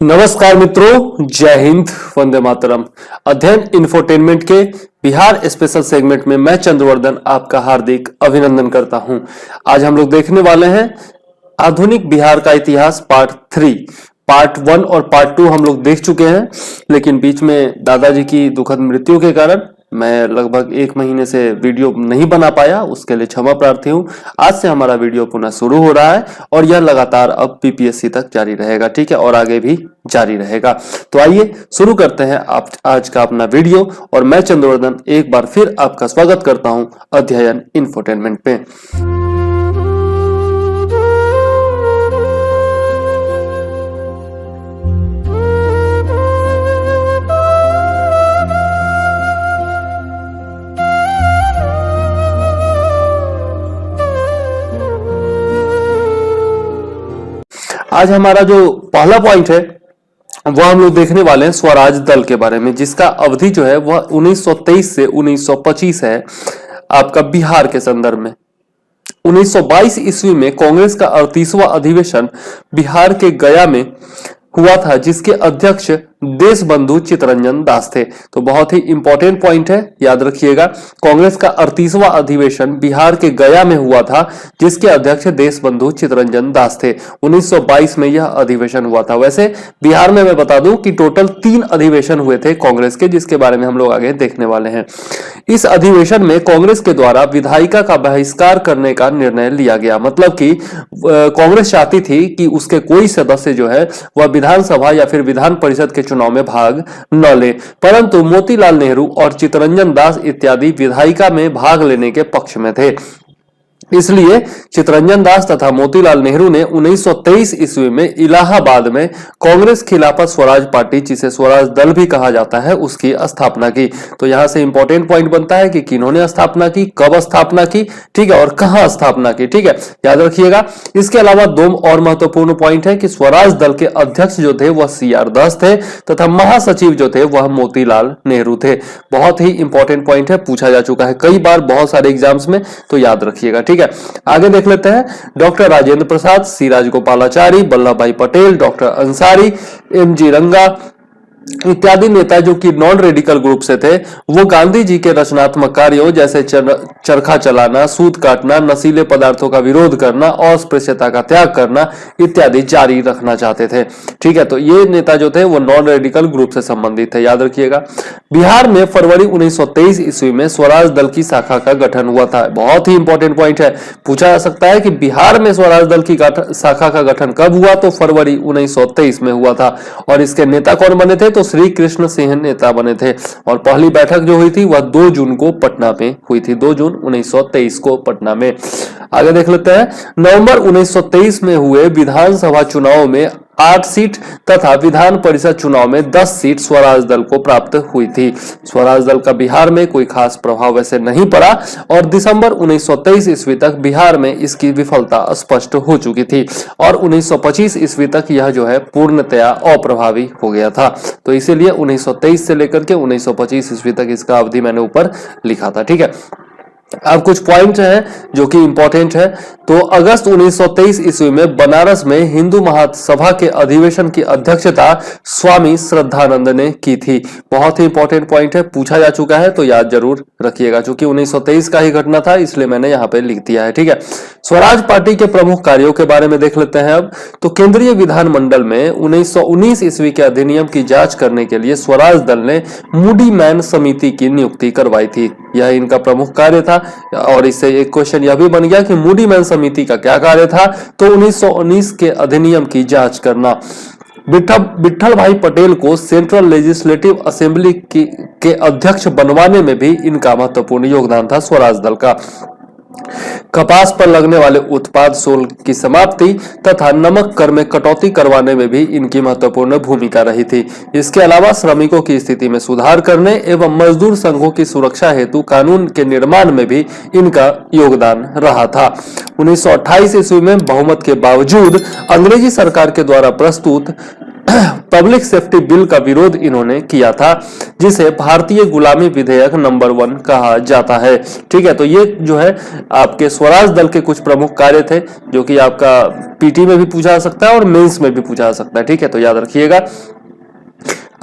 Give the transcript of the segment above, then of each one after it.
नमस्कार मित्रों, जय हिंद, वंदे मातरम। अध्ययन इंफोटेनमेंट के बिहार स्पेशल सेगमेंट में मैं चंद्रवर्धन आपका हार्दिक अभिनंदन करता हूं। आज हम लोग देखने वाले हैं आधुनिक बिहार का इतिहास पार्ट 3। पार्ट 1 और पार्ट 2 हम लोग देख चुके हैं, लेकिन बीच में दादाजी की दुखद मृत्यु के कारण मैं लगभग 1 महीने से वीडियो नहीं बना पाया, उसके लिए क्षमा प्रार्थी हूं। आज से हमारा वीडियो पुनः शुरू हो रहा है और यह लगातार अब पीपीएससी तक जारी रहेगा, ठीक है, और आगे भी जारी रहेगा। तो आइए शुरू करते हैं आप आज का अपना वीडियो। और मैं चंद्रवर्धन एक बार फिर आपका स्वागत करता हूं अध्ययन इंफोटेनमेंट पे। आज हमारा जो पहला पॉइंट है वह हम लोग देखने वाले हैं स्वराज दल के बारे में, जिसका अवधि जो है वह 1923 से 1925 है आपका बिहार के संदर्भ में। 1922 ईस्वी में कांग्रेस का 38वां अधिवेशन बिहार के गया में हुआ था, जिसके अध्यक्ष देश बंधु चितरंजन दास थे। तो बहुत ही इंपॉर्टेंट पॉइंट है, याद रखिएगा। कांग्रेस का 38वां अधिवेशन बिहार के गया में हुआ था, जिसके अध्यक्ष देश बंधु चितरंजन दास थे। 1922 में यह अधिवेशन हुआ था। वैसे बिहार में मैं बता दूं कि टोटल 3 अधिवेशन हुए थे कांग्रेस के, जिसके बारे में हम लोग आगे देखने वाले हैं। इस अधिवेशन में कांग्रेस के द्वारा विधायिका का बहिष्कार करने का निर्णय लिया गया। मतलब कि कांग्रेस चाहती थी कि उसके कोई सदस्य जो है वह विधानसभा या फिर विधान परिषद के चुनाव में भाग न ले, परंतु मोतीलाल नेहरू और चितरंजन दास इत्यादि विधायिका में भाग लेने के पक्ष में थे। इसलिए चितरंजन दास तथा मोतीलाल नेहरू ने 1923 ईस्वी में इलाहाबाद में कांग्रेस खिलाफत स्वराज पार्टी, जिसे स्वराज दल भी कहा जाता है, उसकी स्थापना की। तो यहां से इंपॉर्टेंट पॉइंट बनता है कि किन्होंने स्थापना की, कब स्थापना की, ठीक है, और कहां स्थापना की, ठीक है, याद रखिएगा। इसके अलावा 2 और महत्वपूर्ण पॉइंट है कि स्वराज दल के अध्यक्ष जो थे वह CR दास थे तथा महासचिव जो थे वह मोतीलाल नेहरू थे। बहुत ही इंपॉर्टेंट पॉइंट है, पूछा जा चुका है कई बार बहुत सारे एग्जाम्स में, तो याद रखिएगा, ठीक है। आगे देख लेते हैं। डॉक्टर राजेंद्र प्रसाद, सी राजगोपालाचारी, वल्लभ भाई पटेल, डॉक्टर अंसारी, MG रंगा इत्यादि नेता जो कि नॉन रेडिकल ग्रुप से थे, वो गांधी जी के रचनात्मक कार्यों जैसे चरखा चलाना, सूत काटना, नशीले पदार्थों का विरोध करना, अस्पृश्यता का त्याग करना इत्यादि जारी रखना चाहते थे, ठीक है। तो ये नेता जो थे वो नॉन रेडिकल ग्रुप से संबंधित थे, याद रखिएगा। बिहार में फरवरी 1923 ईस्वी में स्वराज दल की शाखा का गठन हुआ था। बहुत ही इंपॉर्टेंट पॉइंट है, पूछा जा सकता है कि बिहार में स्वराज दल की शाखा का गठन कब हुआ, तो फरवरी 1923 में हुआ था। और इसके नेता कौन बने थे, तो श्री कृष्ण सिंह नेता बने थे। और पहली बैठक जो हुई थी वह 2 जून को पटना में हुई थी, 2 जून 1923 को पटना में। आगे देख लेते हैं। नवंबर 1923 में हुए विधानसभा चुनाव में 8 सीट तथा विधान परिषद चुनाव में 10 सीट स्वराज दल को प्राप्त हुई थी। स्वराज दल का बिहार में कोई खास प्रभाव वैसे नहीं पड़ा और दिसंबर 1923 ईस्वी तक बिहार में इसकी विफलता स्पष्ट हो चुकी थी और 1925 ईस्वी तक यह जो है पूर्णतया अप्रभावी हो गया था। तो इसीलिए 1923 से लेकर के 1925 ईस्वी तक इसका अवधि मैंने ऊपर लिखा था, ठीक है। अब कुछ पॉइंट हैं जो कि इंपॉर्टेंट है। तो अगस्त 1923 ईस्वी में बनारस में हिंदू महासभा के अधिवेशन की अध्यक्षता स्वामी श्रद्धानंद ने की थी। बहुत ही इंपॉर्टेंट पॉइंट है, पूछा जा चुका है, तो याद जरूर रखिएगा। क्योंकि 1923 का ही घटना था, इसलिए मैंने यहाँ पे लिख दिया है, ठीक है। स्वराज पार्टी के प्रमुख कार्यों के बारे में देख लेते हैं अब। तो केंद्रीय विधानमंडल में 1919 ईस्वी के अधिनियम की जांच करने के लिए स्वराज दल ने मूडी मैन समिति की नियुक्ति करवाई थी। यह इनका प्रमुख कार्य था। और इससे एक क्वेश्चन यह भी बन गया कि मूडी मैन समिति का क्या कार्य था, तो 1919 के अधिनियम की जांच करना। विट्ठल भाई पटेल को सेंट्रल लेजिस्लेटिव असेंबली के अध्यक्ष बनवाने में भी इनका महत्वपूर्ण योगदान था स्वराज दल का। कपास पर लगने वाले उत्पाद शुल्क की समाप्ति तथा नमक कर में कटौती करवाने में भी इनकी महत्वपूर्ण भूमिका रही थी। इसके अलावा श्रमिकों की स्थिति में सुधार करने एवं मजदूर संघों की सुरक्षा हेतु कानून के निर्माण में भी इनका योगदान रहा था। 1928 ईस्वी में बहुमत के बावजूद अंग्रेजी सरकार के द्वारा प्रस्तुत पब्लिक सेफ्टी बिल का विरोध इन्होंने किया था, जिसे भारतीय गुलामी विधेयक नंबर 1 कहा जाता है। ठीक है, तो ये जो है आपके स्वराज दल के कुछ प्रमुख कार्य थे, जो कि आपका पीटी में भी पूछा जा सकता है और मेंस में भी पूछा जा सकता है। ठीक है, तो याद रखिएगा।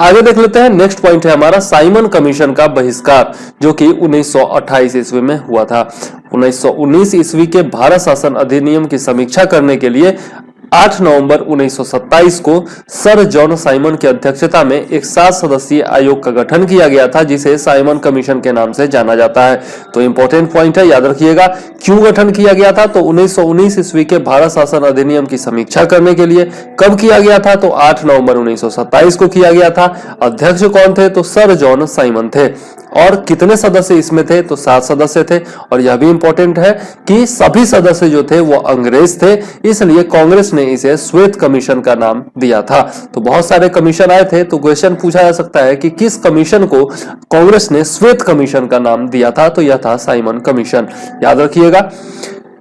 आगे देख लेते हैं, नेक्स्ट पॉइंट है हमारा साइमन कमीशन का बहिष्कार, जो कि 1928 ईस्वी में हुआ था। 1919 ईस्वी के भारत शासन अधिनियम की समीक्षा करने के लिए 8 नवंबर 1927 को सर जॉन साइमन की अध्यक्षता में एक 7 सदस्यीय आयोग का गठन किया गया था, जिसे साइमन कमीशन के नाम से जाना जाता है। तो इंपॉर्टेंट पॉइंट है, याद रखिएगा। क्यों गठन किया गया था? तो 1919 ईस्वी के भारत शासन अधिनियम की समीक्षा करने के लिए। कब किया गया था? तो 8 नवंबर 1927 को किया गया था। अध्यक्ष कौन थे? तो सर जॉन साइमन थे। और कितने सदस्य इसमें थे? तो 7 सदस्य थे। और यह भी इंपॉर्टेंट है कि सभी सदस्य जो थे वो अंग्रेज थे, इसलिए कांग्रेस ने इसे श्वेत कमीशन का नाम दिया था। तो बहुत सारे कमीशन आए थे, तो क्वेश्चन पूछा जा सकता है कि किस कमीशन को कांग्रेस ने श्वेत कमीशन का नाम दिया था? तो यह था साइमन कमीशन। याद रखिएगा।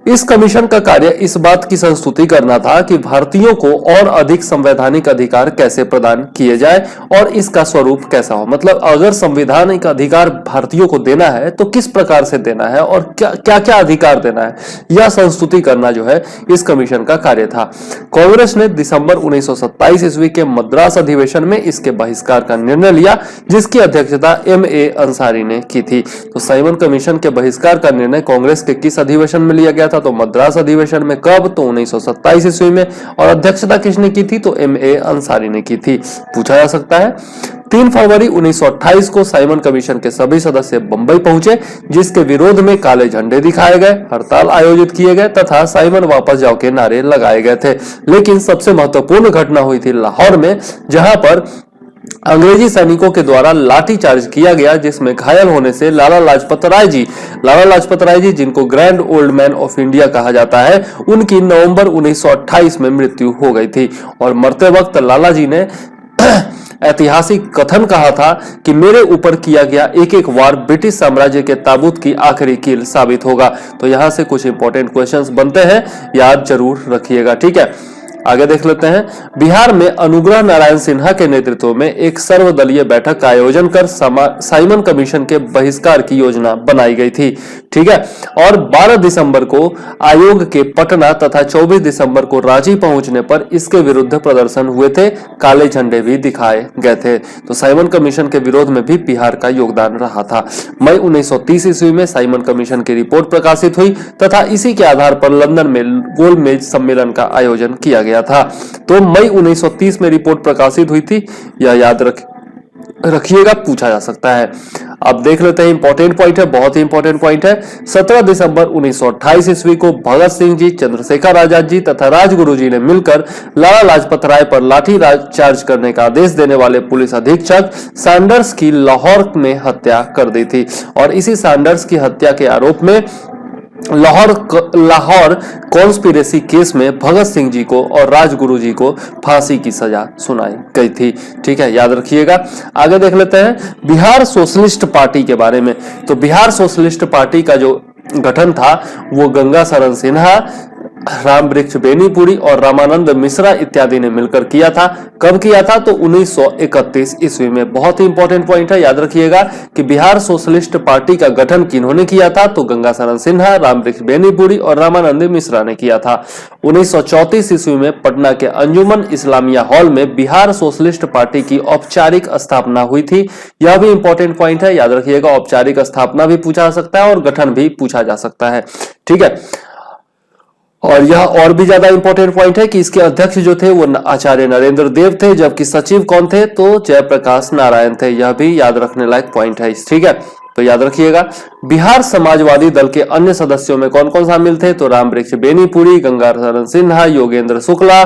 इस कमीशन का कार्य इस बात की संस्तुति करना था कि भारतीयों को और अधिक संवैधानिक अधिकार कैसे प्रदान किए जाए और इसका स्वरूप कैसा हो। मतलब अगर संवैधानिक अधिकार भारतीयों को देना है तो किस प्रकार से देना है और क्या क्या अधिकार देना है, यह संस्तुति करना जो है इस कमीशन का कार्य था। कांग्रेस ने दिसंबर 1927 ईस्वी के मद्रास अधिवेशन में इसके बहिष्कार का निर्णय लिया, जिसकी अध्यक्षता M.A. अंसारी ने की थी। तो साइमन कमीशन के बहिष्कार का निर्णय कांग्रेस के किस अधिवेशन में लिया गया था? तो मद्रास अधिवेशन में। कब? तो 1927 ईस्वी में। और अध्यक्षता किसने की थी? तो M.A. अंसारी ने की थी। पूछा जा सकता है। 3 फरवरी 1928 को साइमन कमीशन के सभी सदस्य बंबई पहुंचे, जिसके विरोध में काले झंडे दिखाए गए, हड़ताल आयोजित किए गए तथा साइमन वापस जाओ के नारे लगाए गए थे। लेकिन सबसे महत्वपूर्ण घटना हुई थी लाहौर में, जहां पर अंग्रेजी सैनिकों के द्वारा लाठीचार्ज किया गया, जिसमें घायल होने से लाला लाजपत राय जी जिनको grand old man of India कहा जाता है, उनकी नवंबर 1928 में मृत्यु हो गई थी। और मरते वक्त लाला जी ने ऐतिहासिक कथन कहा था कि मेरे ऊपर किया गया एक एक वार ब्रिटिश साम्राज्य के ताबूत की आखिरी कील साबित होगा। तो यहां से कुछ इंपॉर्टेंट क्वेश्चंस बनते हैं, याद जरूर रखिएगा। ठीक है, आगे देख लेते हैं। बिहार में अनुग्रह नारायण सिन्हा के नेतृत्व में एक सर्वदलीय बैठक का आयोजन कर साइमन कमीशन के बहिष्कार की योजना बनाई गई थी। ठीक है, और 12 दिसंबर को आयोग के पटना तथा 24 दिसंबर को रांची पहुंचने पर इसके विरुद्ध प्रदर्शन हुए थे, काले झंडे भी दिखाए गए थे। तो साइमन कमीशन के विरोध में भी बिहार का योगदान रहा था। मई 1930 ईस्वी में साइमन कमीशन की रिपोर्ट प्रकाशित हुई तथा इसी के आधार पर लंदन में गोलमेज सम्मेलन का आयोजन किया गया था। तो मई 1930 में रिपोर्ट प्रकाशित हुई थी, यह याद रखिएगा, पूछा जा सकता है। अब देख लेते हैं, इंपॉर्टेंट पॉइंट है, बहुत ही इंपॉर्टेंट पॉइंट है। 17 दिसंबर 1928 ईस्वी को भगत सिंह जी, चंद्रशेखर आजाद जी तथा राजगुरु जी ने मिलकर लाला लाजपत राय पर लाठी चार्ज करने का आदेश देने वाले पुलिस अधीक्षक सैंडर्स की लाहौर में हत्या कर दी थी। और इसी सैंडर्स की हत्या के आरोप में लाहौर कॉन्स्पिरेसी केस में भगत सिंह जी को और राजगुरु जी को फांसी की सजा सुनाई गई थी। ठीक है, याद रखिएगा। आगे देख लेते हैं बिहार सोशलिस्ट पार्टी के बारे में। तो बिहार सोशलिस्ट पार्टी का जो गठन था वो गंगा शरण सिन्हा, राम वृक्ष बेनीपुरी और रामानंद मिश्रा इत्यादि ने मिलकर किया था। कब किया था? तो 1931 ईस्वी में। बहुत ही इंपॉर्टेंट पॉइंट है, याद रखिएगा कि बिहार सोशलिस्ट पार्टी का गठन किन्होंने किया था? तो गंगा शरण सिन्हा, राम वृक्ष बेनीपुरी और रामानंद मिश्रा ने किया था। 1934 ईस्वी में पटना के अंजुमन इस्लामिया हॉल में बिहार सोशलिस्ट पार्टी की औपचारिक स्थापना हुई थी। यह भी इंपॉर्टेंट पॉइंट है, याद रखिएगा। औपचारिक स्थापना भी पूछा जा सकता है और गठन भी पूछा जा सकता है। ठीक है, और यह और भी ज्यादा इंपॉर्टेंट पॉइंट है कि इसके अध्यक्ष जो थे वो आचार्य नरेंद्र देव थे, जबकि सचिव कौन थे? तो जयप्रकाश नारायण थे। यह भी याद रखने लायक पॉइंट है। ठीक है, तो याद रखिएगा। बिहार समाजवादी दल के अन्य सदस्यों में कौन कौन शामिल थे? तो राम वृक्ष बेनीपुरी, गंगा शरण सिन्हा, योगेंद्र शुक्ला,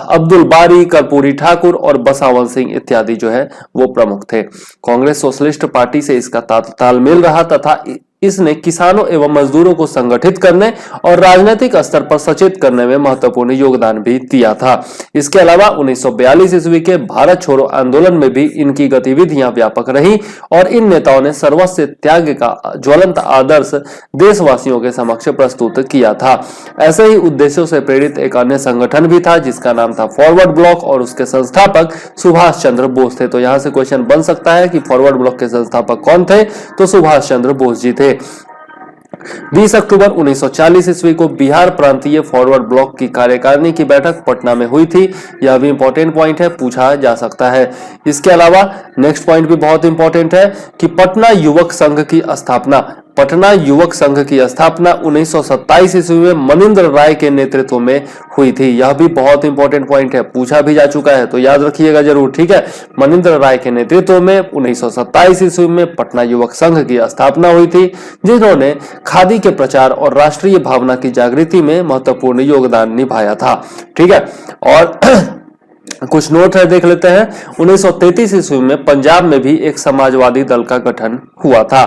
अब्दुल बारी, कर्पूरी ठाकुर और बसावन सिंह इत्यादि जो है वो प्रमुख थे। कांग्रेस सोशलिस्ट पार्टी से इसका तालमेल रहा तथा इसने किसानों एवं मजदूरों को संगठित करने और राजनीतिक स्तर पर सचेत करने में महत्वपूर्ण योगदान भी दिया था। इसके अलावा 1942 ईस्वी के भारत छोड़ो आंदोलन में भी इनकी गतिविधियां व्यापक रही और इन नेताओं ने सर्वस्व त्याग का ज्वलंत आदर्श देशवासियों के समक्ष प्रस्तुत किया था। ऐसे ही उद्देश्यों से प्रेरित एक अन्य संगठन भी था जिसका नाम था फॉरवर्ड ब्लॉक और उसके संस्थापक सुभाष चंद्र बोस थे। तो यहां से क्वेश्चन बन सकता है कि फॉरवर्ड ब्लॉक के संस्थापक कौन थे, तो सुभाष चंद्र बोस जी थे। 20 अक्टूबर 1940 ईस्वी को बिहार प्रांतीय फॉरवर्ड ब्लॉक की कार्यकारिणी की बैठक पटना में हुई थी। यह भी इंपॉर्टेंट पॉइंट है, पूछा जा सकता है। इसके अलावा नेक्स्ट पॉइंट भी बहुत इंपॉर्टेंट है कि पटना युवक संघ की स्थापना 1927 ईस्वी में मनिंदर राय के नेतृत्व में हुई थी। यह भी बहुत इंपॉर्टेंट पॉइंट है, पूछा भी जा चुका है, तो याद रखिएगा जरूर, ठीक है। मनिंदर राय के नेतृत्व में 1927 ईस्वी में पटना युवक संघ की स्थापना हुई थी, जिन्होंने खादी के प्रचार और राष्ट्रीय भावना की जागृति में महत्वपूर्ण योगदान निभाया था, ठीक है। और कुछ नोट है, देख लेते हैं। 1933 ईस्वी में पंजाब में भी एक समाजवादी दल का गठन हुआ था।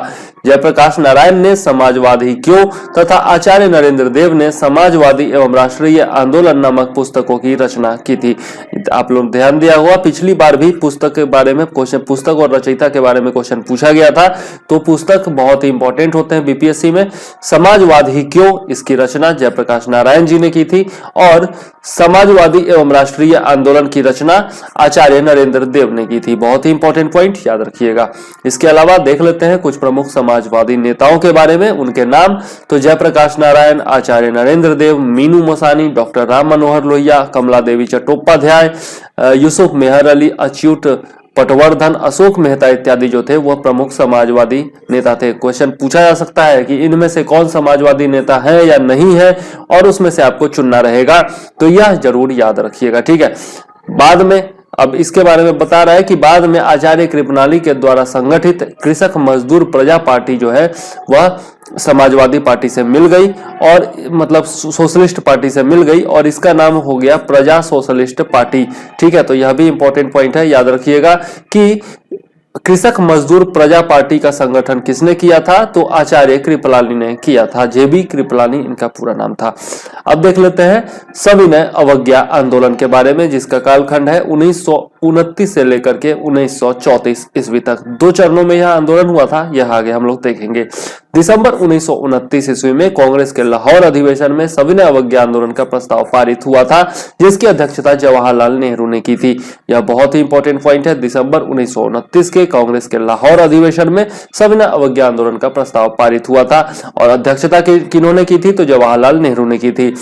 जयप्रकाश नारायण ने समाजवादी क्यों तथा आचार्य नरेंद्र देव ने समाजवादी एवं राष्ट्रीय आंदोलन नामक पुस्तकों की रचना की थी। आप लोग ध्यान दिया हुआ, पिछली बार भी पुस्तक के बारे में क्वेश्चन, पुस्तक और रचयिता के बारे में क्वेश्चन पूछा गया था, तो पुस्तक बहुत ही इंपॉर्टेंट होते हैं बीपीएससी में। समाजवादी क्यों, इसकी रचना जयप्रकाश नारायण जी ने की थी और समाजवादी एवं राष्ट्रीय आंदोलन की रचना आचार्य नरेंद्र देव ने की थी। बहुत ही इंपॉर्टेंट पॉइंट, याद रखिएगा। इसके अलावा देख लेते हैं कुछ प्रमुख समाजवादी नेताओं के बारे में, उनके नाम। तो जयप्रकाश नारायण, आचार्य नरेंद्र देव, मीनू मसानी, डॉक्टर राम मनोहर लोहिया, कमला देवी चट्टोपाध्याय, यूसुफ मेहर अली, अच्युत पटवर्धन, अशोक मेहता इत्यादि जो थे वह प्रमुख समाजवादी नेता थे। क्वेश्चन पूछा जा सकता है कि इनमें से कौन समाजवादी नेता है या नहीं है, और उसमें से आपको चुनना रहेगा, तो यह जरूर याद रखिएगा, ठीक है। बाद में अब इसके बारे में बता रहा है कि बाद में आचार्य कृपलानी के द्वारा संगठित कृषक मजदूर प्रजा पार्टी जो है वह समाजवादी पार्टी से मिल गई, और मतलब सोशलिस्ट पार्टी से मिल गई, और इसका नाम हो गया प्रजा सोशलिस्ट पार्टी, ठीक है। तो यह भी इंपॉर्टेंट पॉइंट है, याद रखिएगा कि कृषक मजदूर प्रजा पार्टी का संगठन किसने किया था, तो आचार्य कृपलानी ने किया था। जेबी कृपलानी इनका पूरा नाम था। अब देख लेते हैं सविनय अवज्ञा आंदोलन के बारे में, जिसका कालखंड है 1929 से लेकर के 1934 ईस्वी तक। 2 चरणों में यह आंदोलन हुआ था, यह आगे हम लोग देखेंगे। दिसंबर 1929 ईस्वी में कांग्रेस के लाहौर अधिवेशन में सविनय अवज्ञा आंदोलन का प्रस्ताव पारित हुआ था, जिसकी अध्यक्षता जवाहरलाल नेहरू ने की थी। यह बहुत ही इंपॉर्टेंट पॉइंट है। दिसंबर 1929 के कांग्रेस के लाहौर अधिवेशन में सविनय अवज्ञा आंदोलन का प्रस्ताव पारित हुआ था, और अध्यक्षता किन्होंने की थी, तो जवाहरलाल नेहरू ने की थी।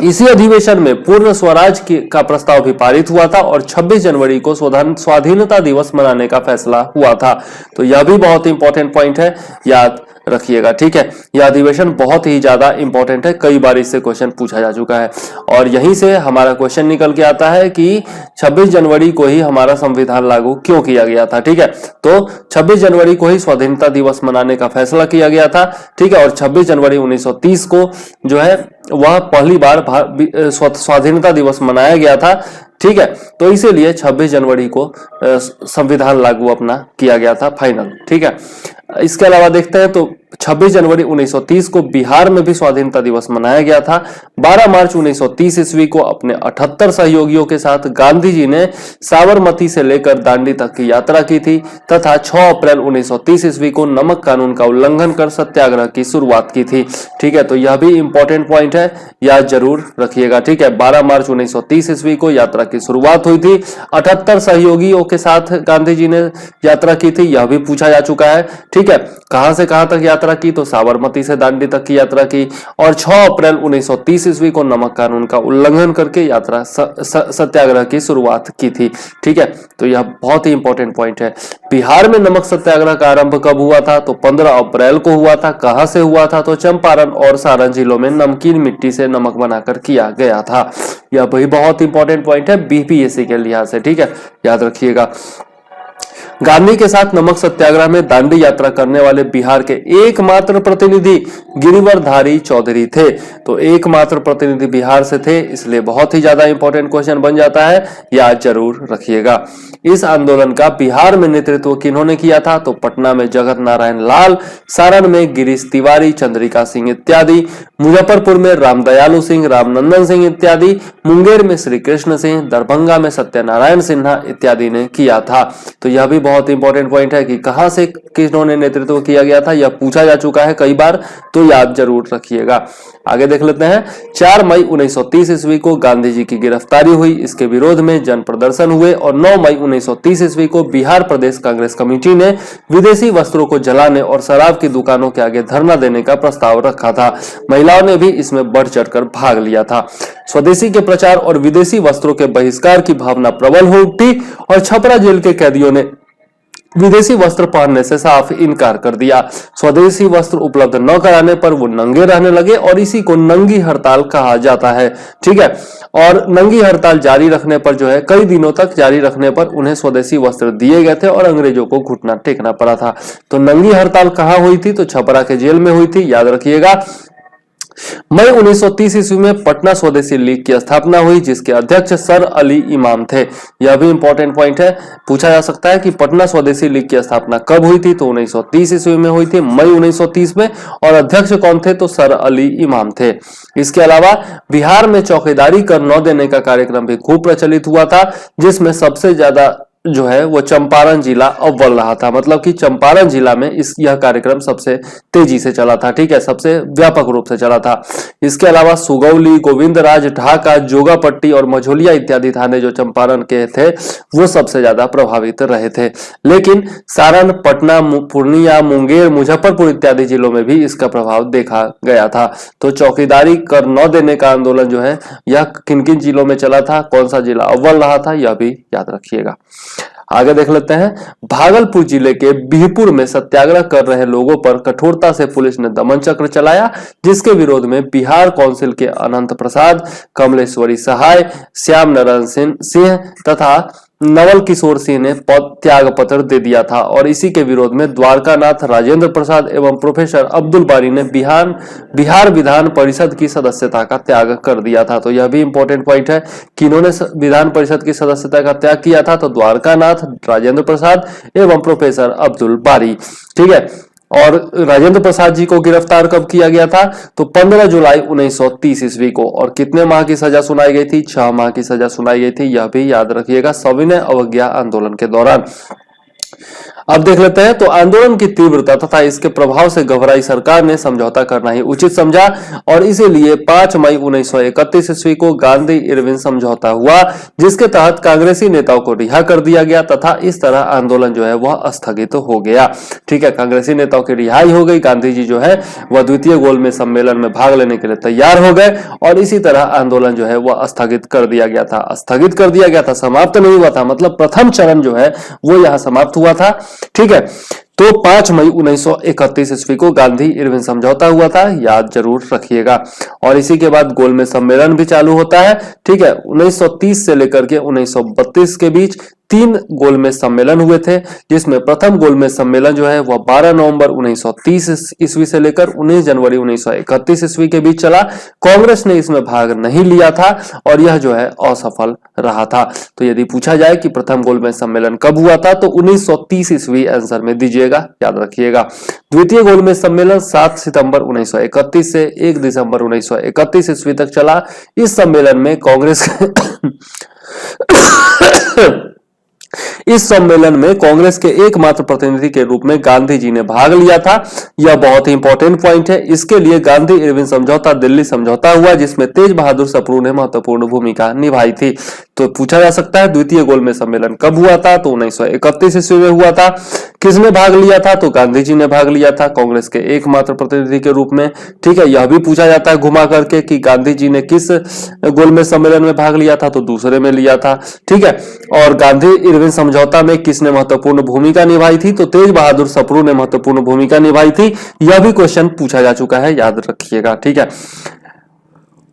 इसी अधिवेशन में पूर्ण स्वराज का प्रस्ताव भी पारित हुआ था, और 26 जनवरी को स्वाधीनता दिवस मनाने का फैसला हुआ था। तो यह भी बहुत इंपॉर्टेंट पॉइंट है, याद रखिएगा, ठीक है। यह अधिवेशन बहुत ही ज्यादा इंपॉर्टेंट है, कई बार इससे क्वेश्चन पूछा जा चुका है, और यहीं से हमारा क्वेश्चन निकल के आता है कि 26 जनवरी को ही हमारा संविधान लागू क्यों किया गया था, ठीक है। तो 26 जनवरी को ही स्वाधीनता दिवस मनाने का फैसला किया गया था, ठीक है। और 26 जनवरी 1930 को जो है वह पहली बार स्वाधीनता दिवस मनाया गया था, ठीक है। तो इसीलिए 26 जनवरी को संविधान लागू अपना किया गया था, फाइनल, ठीक है। इसके अलावा देखते हैं तो 26 जनवरी 1930 को बिहार में भी स्वाधीनता दिवस मनाया गया था। 12 मार्च 1930 ईस्वी को अपने 78 सहयोगियों के साथ गांधी जी ने साबरमती से लेकर दांडी तक की यात्रा की थी, तथा 6 अप्रैल 1930 ईस्वी को नमक कानून का उल्लंघन कर सत्याग्रह की शुरुआत की थी, ठीक है। तो यह भी इंपॉर्टेंट पॉइंट है, याद जरूर रखिएगा, ठीक है। 12 मार्च 1930 ईस्वी को यात्रा की शुरुआत हुई थी। 78 सहयोगियों के साथ गांधी जी ने यात्रा की थी, यह भी पूछा जा चुका है, ठीक है। कहां से कहां तक यात्रा की, तो साबरमती से दांडी तक की यात्रा की, और 6 अप्रैल 1930 ईस्वी को नमक कानून का उल्लंघन करके यात्रा सत्याग्रह की शुरुआत की थी, ठीक है। तो यह बहुत ही इंपॉर्टेंट पॉइंट है। बिहार में नमक सत्याग्रह का आरंभ कब हुआ था, तो 15 अप्रैल को हुआ था। कहां से हुआ था, तो चंपारण और सारण जिलों में नमकीन मिट्टी से नमक बनाकर किया गया था। यह भी बहुत इंपॉर्टेंट पॉइंट है बीपीएससी के लिहाज से, ठीक है, याद रखिएगा। गांधी के साथ नमक सत्याग्रह में दांडी यात्रा करने वाले बिहार के एकमात्र प्रतिनिधि गिरिवरधारी चौधरी थे। तो एकमात्र प्रतिनिधि बिहार से थे, इसलिए बहुत ही ज्यादा इंपॉर्टेंट क्वेश्चन बन जाता है, याद जरूर रखिएगा। इस आंदोलन का बिहार में नेतृत्व किन्होंने किया था? तो पटना में जगत नारायण लाल, सारण में गिरीश तिवारी, चंद्रिका सिंह इत्यादि, मुजफ्फरपुर में रामदयालु सिंह, रामनंदन सिंह इत्यादि, मुंगेर में श्री कृष्ण सिंह, दरभंगा में सत्यनारायण सिन्हा इत्यादि ने किया था। तो यह भी बहुत इंपॉर्टेंट पॉइंट है कि कहां से किन्होंने नेतृत्व किया गया था, यह पूछा जा चुका है कई बार, तो याद जरूर रखिएगा। आगे देख लेते हैं। 4 मई 1930 ईस्वी को गांधी जी की गिरफ्तारी हुई, इसके विरोध में जन प्रदर्शन हुए और 9 मई 1930 ईस्वी को बिहार प्रदेश कांग्रेस कमेटी ने विदेशी वस्त्रों को जलाने और शराब की दुकानों के आगे धरना देने का प्रस्ताव रखा था। महिलाओं ने भी इसमें बढ़ चढ़कर भाग लिया था। स्वदेशी के प्रचार और विदेशी वस्त्रों के बहिष्कार की भावना प्रबल हो उठी और छपरा जेल के कैदियों ने विदेशी वस्त्र पहनने से साफ इनकार कर दिया। स्वदेशी वस्त्र उपलब्ध न कराने पर वो नंगे रहने लगे और इसी को नंगी हड़ताल कहा जाता है। ठीक है, और नंगी हड़ताल जारी रखने पर जो है, कई दिनों तक जारी रखने पर उन्हें स्वदेशी वस्त्र दिए गए थे और अंग्रेजों को घुटना टेकना पड़ा था। तो नंगी हड़ताल कहां हुई थी? तो छपरा के जेल में हुई थी, याद रखिएगा। मई 1930 ईस्वी में पटना स्वदेशी लीग की स्थापना हुई, जिसके अध्यक्ष सर अली इमाम थे। यह भी इंपॉर्टेंट पॉइंट है, पूछा जा सकता है कि पटना स्वदेशी लीग की स्थापना कब हुई थी? तो 1930 ईस्वी में हुई थी, मई 1930 में। और अध्यक्ष कौन थे? तो सर अली इमाम थे। इसके अलावा बिहार में चौकीदारी कर न देने का कार्यक्रम भी खूब प्रचलित हुआ था, जिसमें सबसे ज्यादा जो है वो चंपारण जिला अव्वल रहा था। मतलब कि चंपारण जिला में यह कार्यक्रम सबसे तेजी से चला था। ठीक है, सबसे व्यापक रूप से चला था। इसके अलावा सुगौली, गोविंदराज, ढाका, जोगापट्टी और मझोलिया इत्यादि थाने जो चंपारण के थे वो सबसे ज्यादा प्रभावित रहे थे। लेकिन सारण, पटना, पूर्णिया, मुंगेर, मुजफ्फरपुर इत्यादि जिलों में भी इसका प्रभाव देखा गया था। तो चौकीदारी कर न देने का आंदोलन जो है यह किन किन जिलों में चला था, कौन सा जिला अव्वल रहा था, यह भी याद रखिएगा। आगे देख लेते हैं। भागलपुर जिले के बिहपुर में सत्याग्रह कर रहे लोगों पर कठोरता से पुलिस ने दमन चक्र चलाया, जिसके विरोध में बिहार काउंसिल के अनंत प्रसाद, कमलेश्वरी सहाय, श्याम नारायण सिंह तथा नवल किशोर सिंह ने त्याग पत्र दे दिया था। और इसी के विरोध में द्वारकानाथ, राजेंद्र प्रसाद एवं प्रोफेसर अब्दुल बारी ने बिहार विधान परिषद की सदस्यता का त्याग कर दिया था। तो यह भी इंपॉर्टेंट पॉइंट है कि इन्होंने विधान परिषद की सदस्यता का त्याग किया था। तो द्वारकानाथ, राजेंद्र प्रसाद एवं प्रोफेसर अब्दुल बारी। ठीक है, और राजेंद्र प्रसाद जी को गिरफ्तार कब किया गया था? तो 15 जुलाई 1930 ईस्वी को। और कितने माह की सजा सुनाई गई थी? 6 माह की सजा सुनाई गई थी। यह भी याद रखिएगा, सविनय अवज्ञा आंदोलन के दौरान। अब देख लेते हैं। तो आंदोलन की तीव्रता तथा इसके प्रभाव से घबराई सरकार ने समझौता करना ही उचित समझा और इसीलिए 5 मई 1931 ईस्वी को गांधी इरविन समझौता हुआ, जिसके तहत कांग्रेसी नेताओं को रिहा कर दिया गया तथा इस तरह आंदोलन जो है वह स्थगित हो गया। ठीक है, कांग्रेसी नेताओं की रिहाई हो गई। गांधी जी जो है वह द्वितीय गोलमेज सम्मेलन में भाग लेने के लिए तैयार हो गए और इसी तरह आंदोलन जो है वह स्थगित कर दिया गया था। स्थगित कर दिया गया था, समाप्त नहीं हुआ था। मतलब प्रथम चरण जो है वो यहां समाप्त हुआ था। ठीक है, तो 5 मई 1931 ईस्वी को गांधी इरविन समझौता हुआ था, याद जरूर रखिएगा। और इसी के बाद गोलमेज सम्मेलन भी चालू होता है। ठीक है, 1930 से लेकर के 1932 के बीच 3 गोलमेज सम्मेलन हुए थे, जिसमें प्रथम गोलमेज सम्मेलन जो है वह 12 नवंबर 1930 ईस्वी से लेकर 19 जनवरी 1931 ईस्वी के बीच चला। कांग्रेस ने इसमें भाग नहीं लिया था और यह जो है असफल रहा था। तो यदि पूछा जाए कि प्रथम गोलमेज सम्मेलन कब हुआ था, तो 1930 ईस्वी आंसर में दीजिएगा, याद रखिएगा। द्वितीय गोलमेज सम्मेलन 7 सितंबर 1931 से 1 दिसंबर 1931 ईस्वी तक चला। इस सम्मेलन में कांग्रेस के एकमात्र प्रतिनिधि के रूप में गांधी जी ने भाग लिया था। यह बहुत ही इंपॉर्टेंट पॉइंट है। इसके लिए गांधी इरविन समझौता, दिल्ली समझौता हुआ, जिसमें तेज बहादुर सप्रू ने महत्वपूर्ण भूमिका निभाई थी। तो पूछा जा सकता है द्वितीय गोलमेज सम्मेलन कब हुआ था? तो 1931 ईस्वी में हुआ था। किसने भाग लिया था? तो गांधी जी ने भाग लिया था, कांग्रेस के एकमात्र प्रतिनिधि के रूप में। ठीक है, यह भी पूछा जाता है घुमा करके कि गांधी जी ने किस गोलमेज सम्मेलन में भाग लिया था? तो दूसरे में लिया था। ठीक है, और गांधी इरविन समझौता में किसने महत्वपूर्ण भूमिका निभाई थी? तो तेज बहादुर सप्रू ने महत्वपूर्ण भूमिका निभाई थी। यह भी क्वेश्चन पूछा जा चुका है, याद रखिएगा। ठीक है,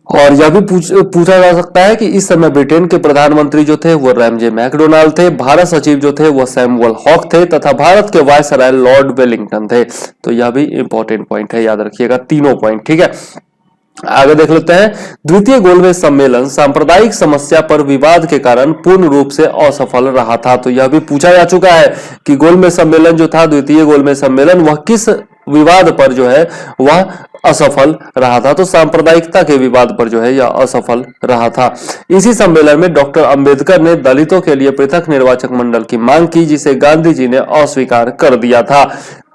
और यह भी पूछा जा सकता है कि इस समय ब्रिटेन के प्रधानमंत्री जो थे वो रैमजे मैकडोनाल्ड थे, भारत सचिव जो थे वो सैमुअल हॉक थे तथा भारत के वायसराय लॉर्ड वेलिंगटन थे। तो यह भी इंपॉर्टेंट पॉइंट है, याद रखिएगा तीनों पॉइंट। ठीक है, आगे देख लेते हैं। द्वितीय गोलमेज सम्मेलन सांप्रदायिक समस्या पर विवाद के कारण पूर्ण रूप से असफल रहा था। तो यह भी पूछा जा चुका है कि गोलमेज सम्मेलन जो था, द्वितीय गोलमेज सम्मेलन, वह किस विवाद पर जो है वह असफल रहा था। तो सांप्रदायिकता के विवाद पर जो है यह असफल रहा था। इसी सम्मेलन में डॉक्टर अंबेडकर ने दलितों के लिए पृथक निर्वाचक मंडल की मांग की, जिसे गांधी जी ने अस्वीकार कर दिया था।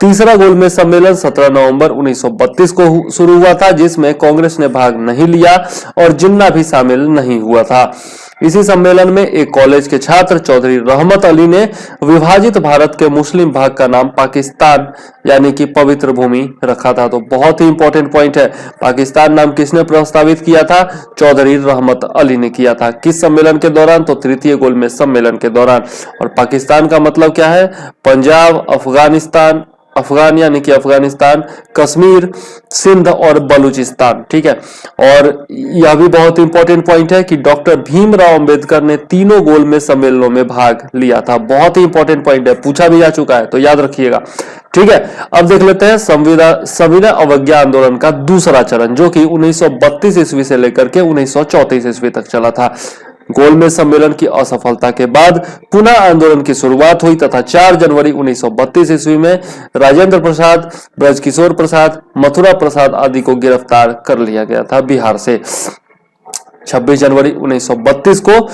तीसरा गोलमेज सम्मेलन 17 नवंबर 1932 को शुरू हुआ था, जिसमें कांग्रेस ने भाग नहीं लिया और जिन्ना भी शामिल नहीं हुआ था। इसी सम्मेलन में एक कॉलेज के छात्र चौधरी रहमत अली ने विभाजित भारत के मुस्लिम भाग का नाम पाकिस्तान यानी कि पवित्र भूमि रखा था। तो बहुत ही इंपॉर्टेंट पॉइंट है, पाकिस्तान नाम किसने प्रस्तावित किया था? चौधरी रहमत अली ने किया था। किस सम्मेलन के दौरान? तो तृतीय गोलमेज सम्मेलन के दौरान। और पाकिस्तान का मतलब क्या है? पंजाब, अफगानिस्तान, अफगान यानी कि अफगानिस्तान, कश्मीर, सिंध और बलूचिस्तान। ठीक है, और यह भी बहुत इंपॉर्टेंट पॉइंट है कि डॉक्टर भीमराव अंबेडकर ने तीनों गोलमेज सम्मेलनों में भाग लिया था। बहुत ही इंपॉर्टेंट पॉइंट है, पूछा भी जा चुका है, तो याद रखिएगा। ठीक है, अब देख लेते हैं सविनय अवज्ञा आंदोलन का दूसरा चरण, जो कि 1932 ईस्वी से लेकर के 1934 ईस्वी तक चला था। गोलमेज सम्मेलन की असफलता के बाद पुनः आंदोलन की शुरुआत हुई तथा 4 जनवरी 1932 ईस्वी में राजेंद्र प्रसाद, ब्रजकिशोर प्रसाद, मथुरा प्रसाद आदि को गिरफ्तार कर लिया गया था बिहार से। 26 जनवरी 1932 को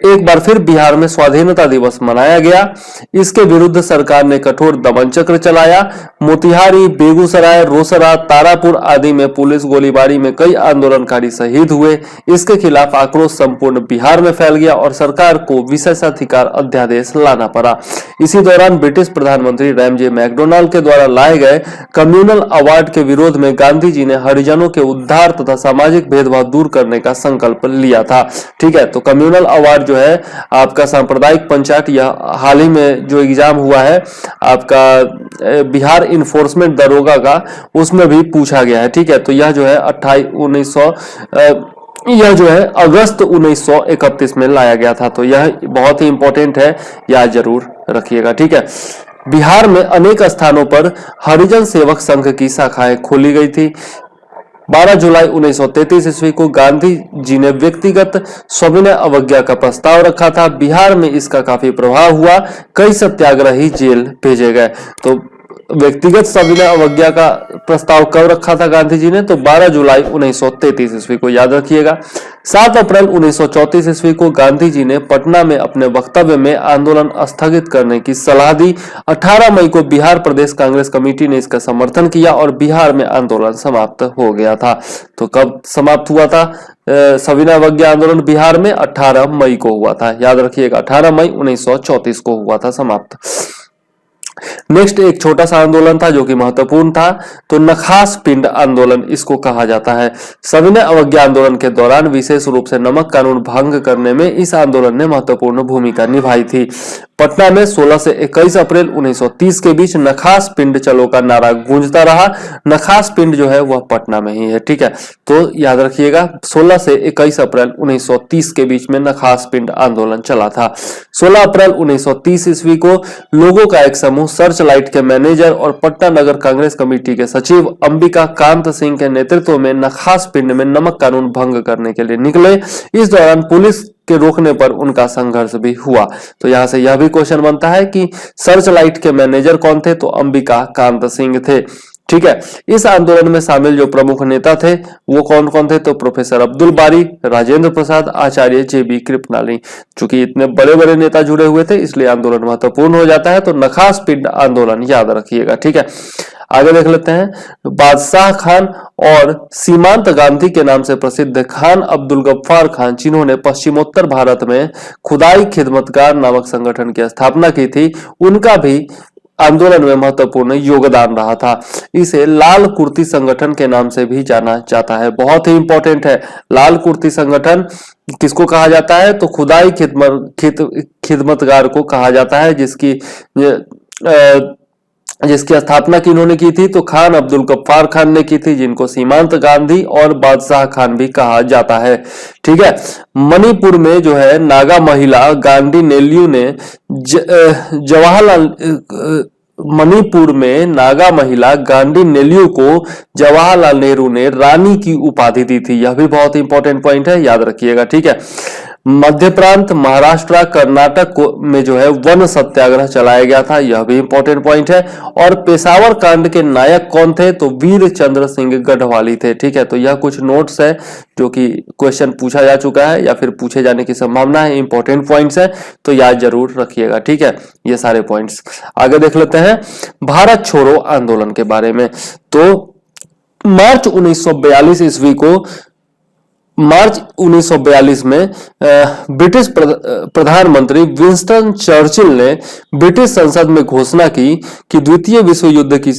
एक बार फिर बिहार में स्वाधीनता दिवस मनाया गया। इसके विरुद्ध सरकार ने कठोर दमन चक्र चलाया। मोतिहारी, बेगूसराय, रोसड़ा, तारापुर आदि में पुलिस गोलीबारी में कई आंदोलनकारी शहीद हुए। इसके खिलाफ आक्रोश संपूर्ण बिहार में फैल गया और सरकार को विशेषाधिकार अध्यादेश लाना पड़ा। इसी दौरान ब्रिटिश प्रधानमंत्री रैमजे मैकडोनाल्ड के द्वारा लाए गए कम्युनल अवार्ड के विरोध में गांधी जी ने हरिजनों के उद्धार तथा सामाजिक भेदभाव दूर करने का संकल्प लिया था। ठीक है, तो कम्युनल अवार्ड जो है आपका सांप्रदायिक पंचायत, यह हाल ही में जो एग्जाम हुआ है आपका बिहार इन्फोर्समेंट दरोगा का, उसमें भी पूछा गया है। ठीक है, तो यह जो है यह जो है अगस्त 1931 में लाया गया था। तो यह बहुत ही इंपॉर्टेंट है, याद जरूर रखिएगा। ठीक है, बिहार में अनेक स्थानों पर हरिजन सेवक संघ की शाखाएं खोली गई थी। 12 जुलाई 1933 ईस्वी को गांधी जी ने व्यक्तिगत सविनय अवज्ञा का प्रस्ताव रखा था। बिहार में इसका काफी प्रभाव हुआ, कई सत्याग्रही जेल भेजे गए। तो व्यक्तिगत सविनय अवज्ञा का प्रस्ताव कब रखा था गांधी जी ने? तो 12 जुलाई 1933 ईस्वी को, याद रखिएगा। 7 अप्रैल 1934 ईस्वी को गांधी जी ने पटना में अपने वक्तव्य में आंदोलन स्थगित करने की सलाह दी। 18 मई को बिहार प्रदेश कांग्रेस कमेटी ने इसका समर्थन किया और बिहार में आंदोलन समाप्त हो गया था। तो कब समाप्त हुआ था सविनय अवज्ञा आंदोलन? बिहार में 18 मई को हुआ था, याद रखिएगा। 18 मई 1934 को हुआ था समाप्त। नेक्स्ट एक छोटा सा आंदोलन था जो कि महत्वपूर्ण था, तो नखास पिंड आंदोलन इसको कहा जाता है। सविनय अवज्ञा आंदोलन के दौरान विशेष रूप से नमक कानून भंग करने में इस आंदोलन ने महत्वपूर्ण भूमिका निभाई थी। पटना में 16 से 21 अप्रैल 1930 के बीच नखास पिंड चलो का नारा गूंजता रहा। नखास पिंड जो है वह पटना में ही है। ठीक है, तो याद रखिएगा 16 से 21 अप्रैल 1930 के बीच में नखास पिंड आंदोलन चला था। 16 अप्रैल 1930 ईस्वी को लोगों का एक समूह सर्च लाइट के मैनेजर और पटना नगर कांग्रेस कमेटी के सचिव अंबिका कांत सिंह के नेतृत्व में नखास पिंड में नमक कानून भंग करने के लिए निकले। इस दौरान पुलिस के रोकने पर उनका संघर्ष भी हुआ। तो यहां से यह भी क्वेश्चन बनता है कि सर्च लाइट के मैनेजर कौन थे? तो अंबिका कांत सिंह थे। ठीक है, इस आंदोलन में शामिल जो प्रमुख नेता थे वो कौन कौन थे? तो प्रोफेसर अब्दुल बारी, राजेंद्र प्रसाद, आचार्य JB कृपलानी। चूंकि इतने बड़े बड़े नेता जुड़े हुए थे इसलिए आंदोलन महत्वपूर्ण हो जाता है। तो नखास पिंड आंदोलन याद रखिएगा। ठीक है, आगे देख लेते हैं। बादशाह खान और सीमांत गांधी के नाम से प्रसिद्ध खान अब्दुल गफ्फार खान, जिन्होंने पश्चिमोत्तर भारत में खुदाई खिदमतगार नामक संगठन की स्थापना की थी, उनका भी आंदोलन में महत्वपूर्ण योगदान रहा था। इसे लाल कुर्ती संगठन के नाम से भी जाना जाता है। बहुत ही इंपॉर्टेंट है, लाल कुर्ती संगठन किसको कहा जाता है? तो खुदाई खिदमतगार को कहा जाता है, जिसकी जिसकी स्थापना किन्होंने की थी, तो खान अब्दुल गफ्फार खान ने की थी, जिनको सीमांत गांधी और बादशाह खान भी कहा जाता है। ठीक है। मणिपुर में जो है नागा महिला गांधी नेल्यू ने जवाहरलाल मणिपुर में नागा महिला गांधी नेल्यू को जवाहरलाल नेहरू ने रानी की उपाधि दी थी। यह भी बहुत इंपॉर्टेंट पॉइंट है, याद रखिएगा। ठीक है। मध्य प्रांत, महाराष्ट्र, कर्नाटक में जो है वन सत्याग्रह चलाया गया था, यह भी इंपॉर्टेंट पॉइंट है। और पेशावर कांड के नायक कौन थे, तो वीर चंद्र सिंह गढ़वाली थे। ठीक है। तो यह कुछ नोट्स है जो कि क्वेश्चन पूछा जा चुका है या फिर पूछे जाने की संभावना है, इंपॉर्टेंट पॉइंट्स है, तो याद जरूर रखिएगा। ठीक है। ये सारे पॉइंट्स आगे देख लेते हैं भारत छोड़ो आंदोलन के बारे में। तो मार्च 1942 ईस्वी को, मार्च 1942 में ब्रिटिश प्रधानमंत्री विंस्टन चर्चिल ने ब्रिटिश संसद में घोषणा की कि द्वितीय विश्व युद्ध की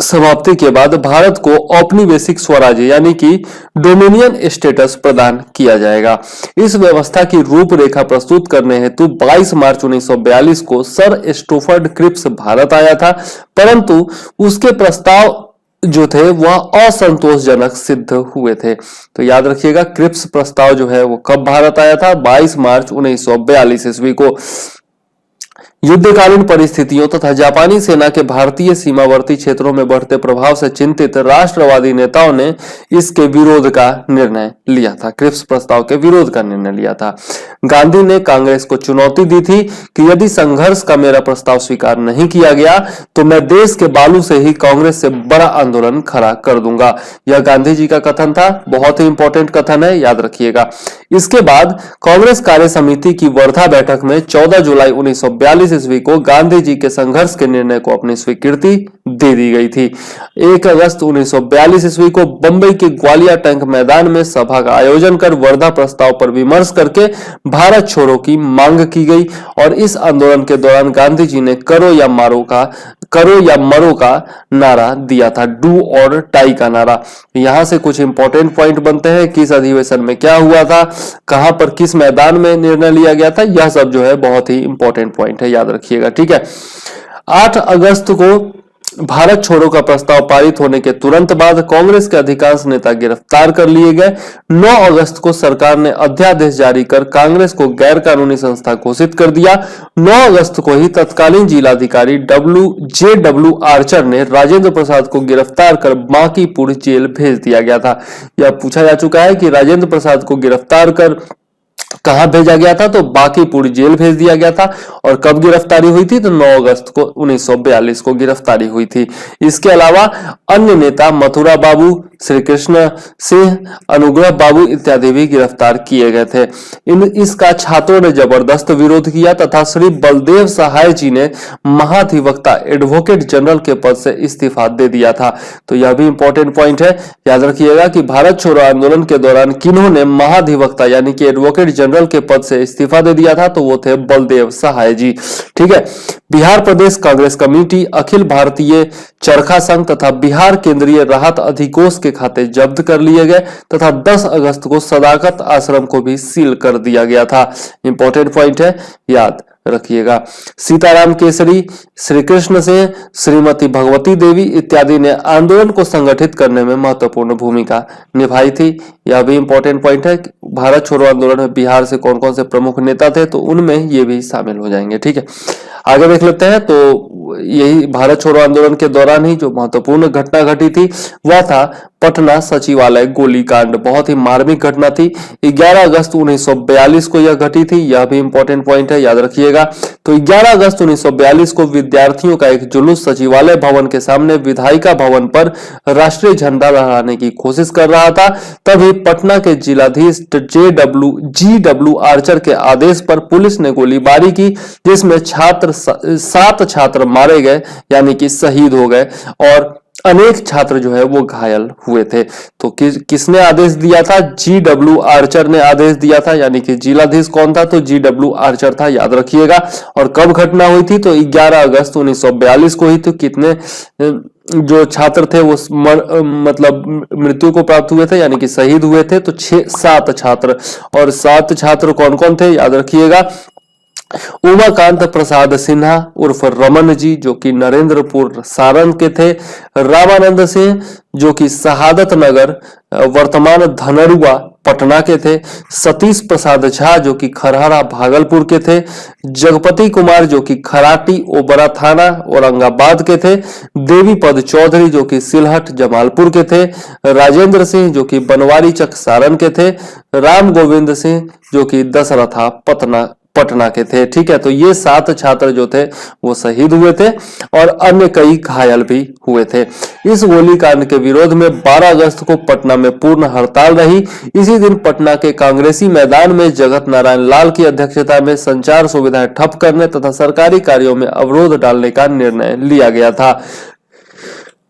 समाप्ति के बाद भारत को औपनिवेशिक स्वराज्य यानी कि डोमिनियन स्टेटस प्रदान किया जाएगा। इस व्यवस्था की रूपरेखा प्रस्तुत करने हेतु 22 मार्च 1942 को सर स्टोफर्ड क्रिप्स भारत आया था, परंतु उसके प्रस्ताव जो थे वह असंतोषजनक सिद्ध हुए थे। तो याद रखिएगा, क्रिप्स प्रस्ताव जो है वो कब भारत आया था, 22 मार्च 1942 ईस्वी को। युद्धकालीन परिस्थितियों तथा जापानी सेना के भारतीय सीमावर्ती क्षेत्रों में बढ़ते प्रभाव से चिंतित राष्ट्रवादी नेताओं ने इसके विरोध का निर्णय लिया था, क्रिप्स प्रस्ताव के विरोध का निर्णय लिया था। गांधी ने कांग्रेस को चुनौती दी थी कि यदि संघर्ष का मेरा प्रस्ताव स्वीकार नहीं किया गया तो मैं देश के बालू से ही कांग्रेस से बड़ा आंदोलन खड़ा कर दूंगा। यह गांधी जी का कथन था, बहुत ही इंपॉर्टेंट कथन है, याद रखिएगा। इसके बाद कांग्रेस कार्य समिति की वर्धा बैठक में 14 जुलाई 1942 ईस्वी को गांधी जी के संघर्ष के निर्णय को अपनी स्वीकृति दे दी गई थी। 1 अगस्त 1942 ईस्वी को बंबई के ग्वालियर टैंक मैदान में सभा का आयोजन कर वर्धा प्रस्ताव पर विमर्श करके भारत छोड़ो की मांग की गई और इस आंदोलन के दौरान गांधी जी ने करो या मरो का नारा दिया था, डू और टाई का नारा। यहां से कुछ इंपॉर्टेंट पॉइंट बनते हैं, किस अधिवेशन में क्या हुआ था, कहां पर किस मैदान में निर्णय लिया गया था, यह सब जो है बहुत ही इंपॉर्टेंट पॉइंट है, याद रखिएगा। ठीक है। 8 अगस्त को भारत छोड़ो का प्रस्ताव पारित होने के तुरंत बाद कांग्रेस के अधिकांश नेता गिरफ्तार कर लिए गए। 9 अगस्त को सरकार ने अध्यादेश जारी कर कांग्रेस को गैर कानूनी संस्था घोषित कर दिया। 9 अगस्त को ही तत्कालीन जिलाधिकारी JW आर्चर ने राजेंद्र प्रसाद को गिरफ्तार कर बांकीपुर जेल भेज दिया गया था। यह पूछा जा चुका है कि राजेंद्र प्रसाद को गिरफ्तार कर कहां भेजा गया था, तो बांकीपुर जेल भेज दिया गया था। और कब गिरफ्तारी हुई थी, तो 9 अगस्त को 1942 को गिरफ्तारी हुई थी। इसके अलावा अन्य नेता मथुरा बाबू, श्री कृष्ण सिंह, अनुग्रह बाबू इत्यादि भी गिरफ्तार किए गए थे। इसका छात्रों ने जबरदस्त विरोध किया तथा श्री बलदेव सहाय जी ने महाधिवक्ता एडवोकेट जनरल के पद से इस्तीफा दे दिया था। तो यह भी इंपॉर्टेंट पॉइंट है, याद रखिएगा कि भारत छोड़ो आंदोलन के दौरान किन्होंने महाधिवक्ता यानी कि एडवोकेट जनरल के पद से इस्तीफा दे दिया था, तो वो थे बलदेव सहाय जी। ठीक है। बिहार प्रदेश कांग्रेस कमेटी, अखिल भारतीय चरखा संघ तथा बिहार केंद्रीय राहत अधिकोष के खाते जब्त कर लिए गए तथा 10 अगस्त को सदाकत आश्रम को भी सील कर दिया गया था। इंपॉर्टेंट पॉइंट है, याद रखिएगा। सीताराम केसरी, श्री कृष्ण सिंह, श्रीमती भगवती देवी इत्यादि ने आंदोलन को संगठित करने में महत्वपूर्ण भूमिका निभाई थी। यह भी इंपॉर्टेंट पॉइंट है। भारत छोड़ो आंदोलन में बिहार से कौन कौन से प्रमुख नेता थे, तो उनमें ये भी शामिल हो जाएंगे। ठीक है। आगे देख लेते हैं। तो यही भारत छोड़ो आंदोलन के दौरान ही जो महत्वपूर्ण घटना घटी थी वह था पटना सचिवालय गोलीकांड। बहुत ही मार्मिक घटना थी। 11 अगस्त 1942 को यह घटी थी। यह भी इंपॉर्टेंट पॉइंट है, याद रखिएगा। तो 11 अगस्त 1942 को विद्यार्थियों का एक जुलूस सचिवालय भवन के सामने विधायिका भवन पर राष्ट्रीय झंडा लहराने की कोशिश कर रहा था। तभी पटना के जिलाधीश JW आर्चर के आदेश पर पुलिस ने गोलीबारी की, जिसमें 7 छात्र मारे गए यानी कि शहीद हो गए और अनेक छात्र जो है वो घायल हुए थे। तो किसने आदेश दिया था? JW आर्चर ने आदेश दिया था, यानी कि जिलाधीश कौन था? तो JW आर्चर था, याद रखिएगा। और कब घटना हुई थी? तो 11 अगस्त 1942 को ही। तो कितने जो छात्र थे वो मतलब मृत्यु को प्राप्त हुए थे यानी कि शहीद हुए थे? तो 7 छात्र। और 7 छात्र कौन कौन थे? याद रखिएगा। उमाकांत प्रसाद सिन्हा उर्फ रमन जी जो कि नरेंद्रपुर सारण के थे, रामानंद सिंह जो कि शहादत नगर वर्तमान धनरुआ पटना के थे, सतीश प्रसाद झा जो कि खरहरा भागलपुर के थे, जगपति कुमार जो कि खराटी ओबरा थाना औरंगाबाद के थे, देवीपद चौधरी जो कि सिलहट जमालपुर के थे, राजेंद्र सिंह जो कि बनवारी चक सारण के थे, राम गोविंद सिंह जो कि दशरथा पटना के थे। ठीक है, तो ये 7 छात्र जो थे वो शहीद हुए थे और अन्य कई घायल भी हुए थे। इस गोलीकांड के विरोध में 12 अगस्त को पटना में पूर्ण हड़ताल रही। इसी दिन पटना के कांग्रेसी मैदान में जगत नारायण लाल की अध्यक्षता में संचार सुविधाएं ठप करने तथा सरकारी कार्यों में अवरोध डालने का निर्णय लिया गया था।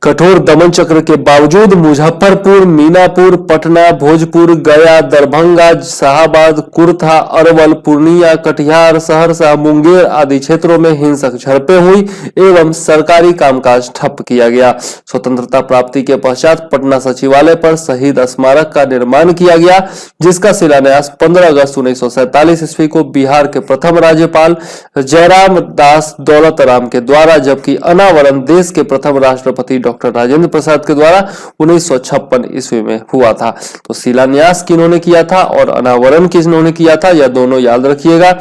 कठोर दमन चक्र के बावजूद मुजफ्फरपुर, मीनापुर, पटना, भोजपुर, गया, दरभंगा, शाहाबाद, कुर्था, अरवल, पूर्णिया, कटिहार, सहरसा, मुंगेर आदि क्षेत्रों में हिंसक झड़पें हुई एवं सरकारी कामकाज ठप किया गया। स्वतंत्रता प्राप्ति के पश्चात पटना सचिवालय पर शहीद स्मारक का निर्माण किया गया, जिसका शिलान्यास 15 अगस्त 1947 ईस्वी को बिहार के प्रथम राज्यपाल जयराम दास दौलत राम के द्वारा, जबकि अनावरण देश के प्रथम राष्ट्रपति डॉक्टर राजेंद्र प्रसाद के द्वारा 1956 ईस्वी में हुआ था। तो शिलान्यास किन्होंने किया था और अनावरण किन्होंने किया था, यह दोनों याद रखिएगा।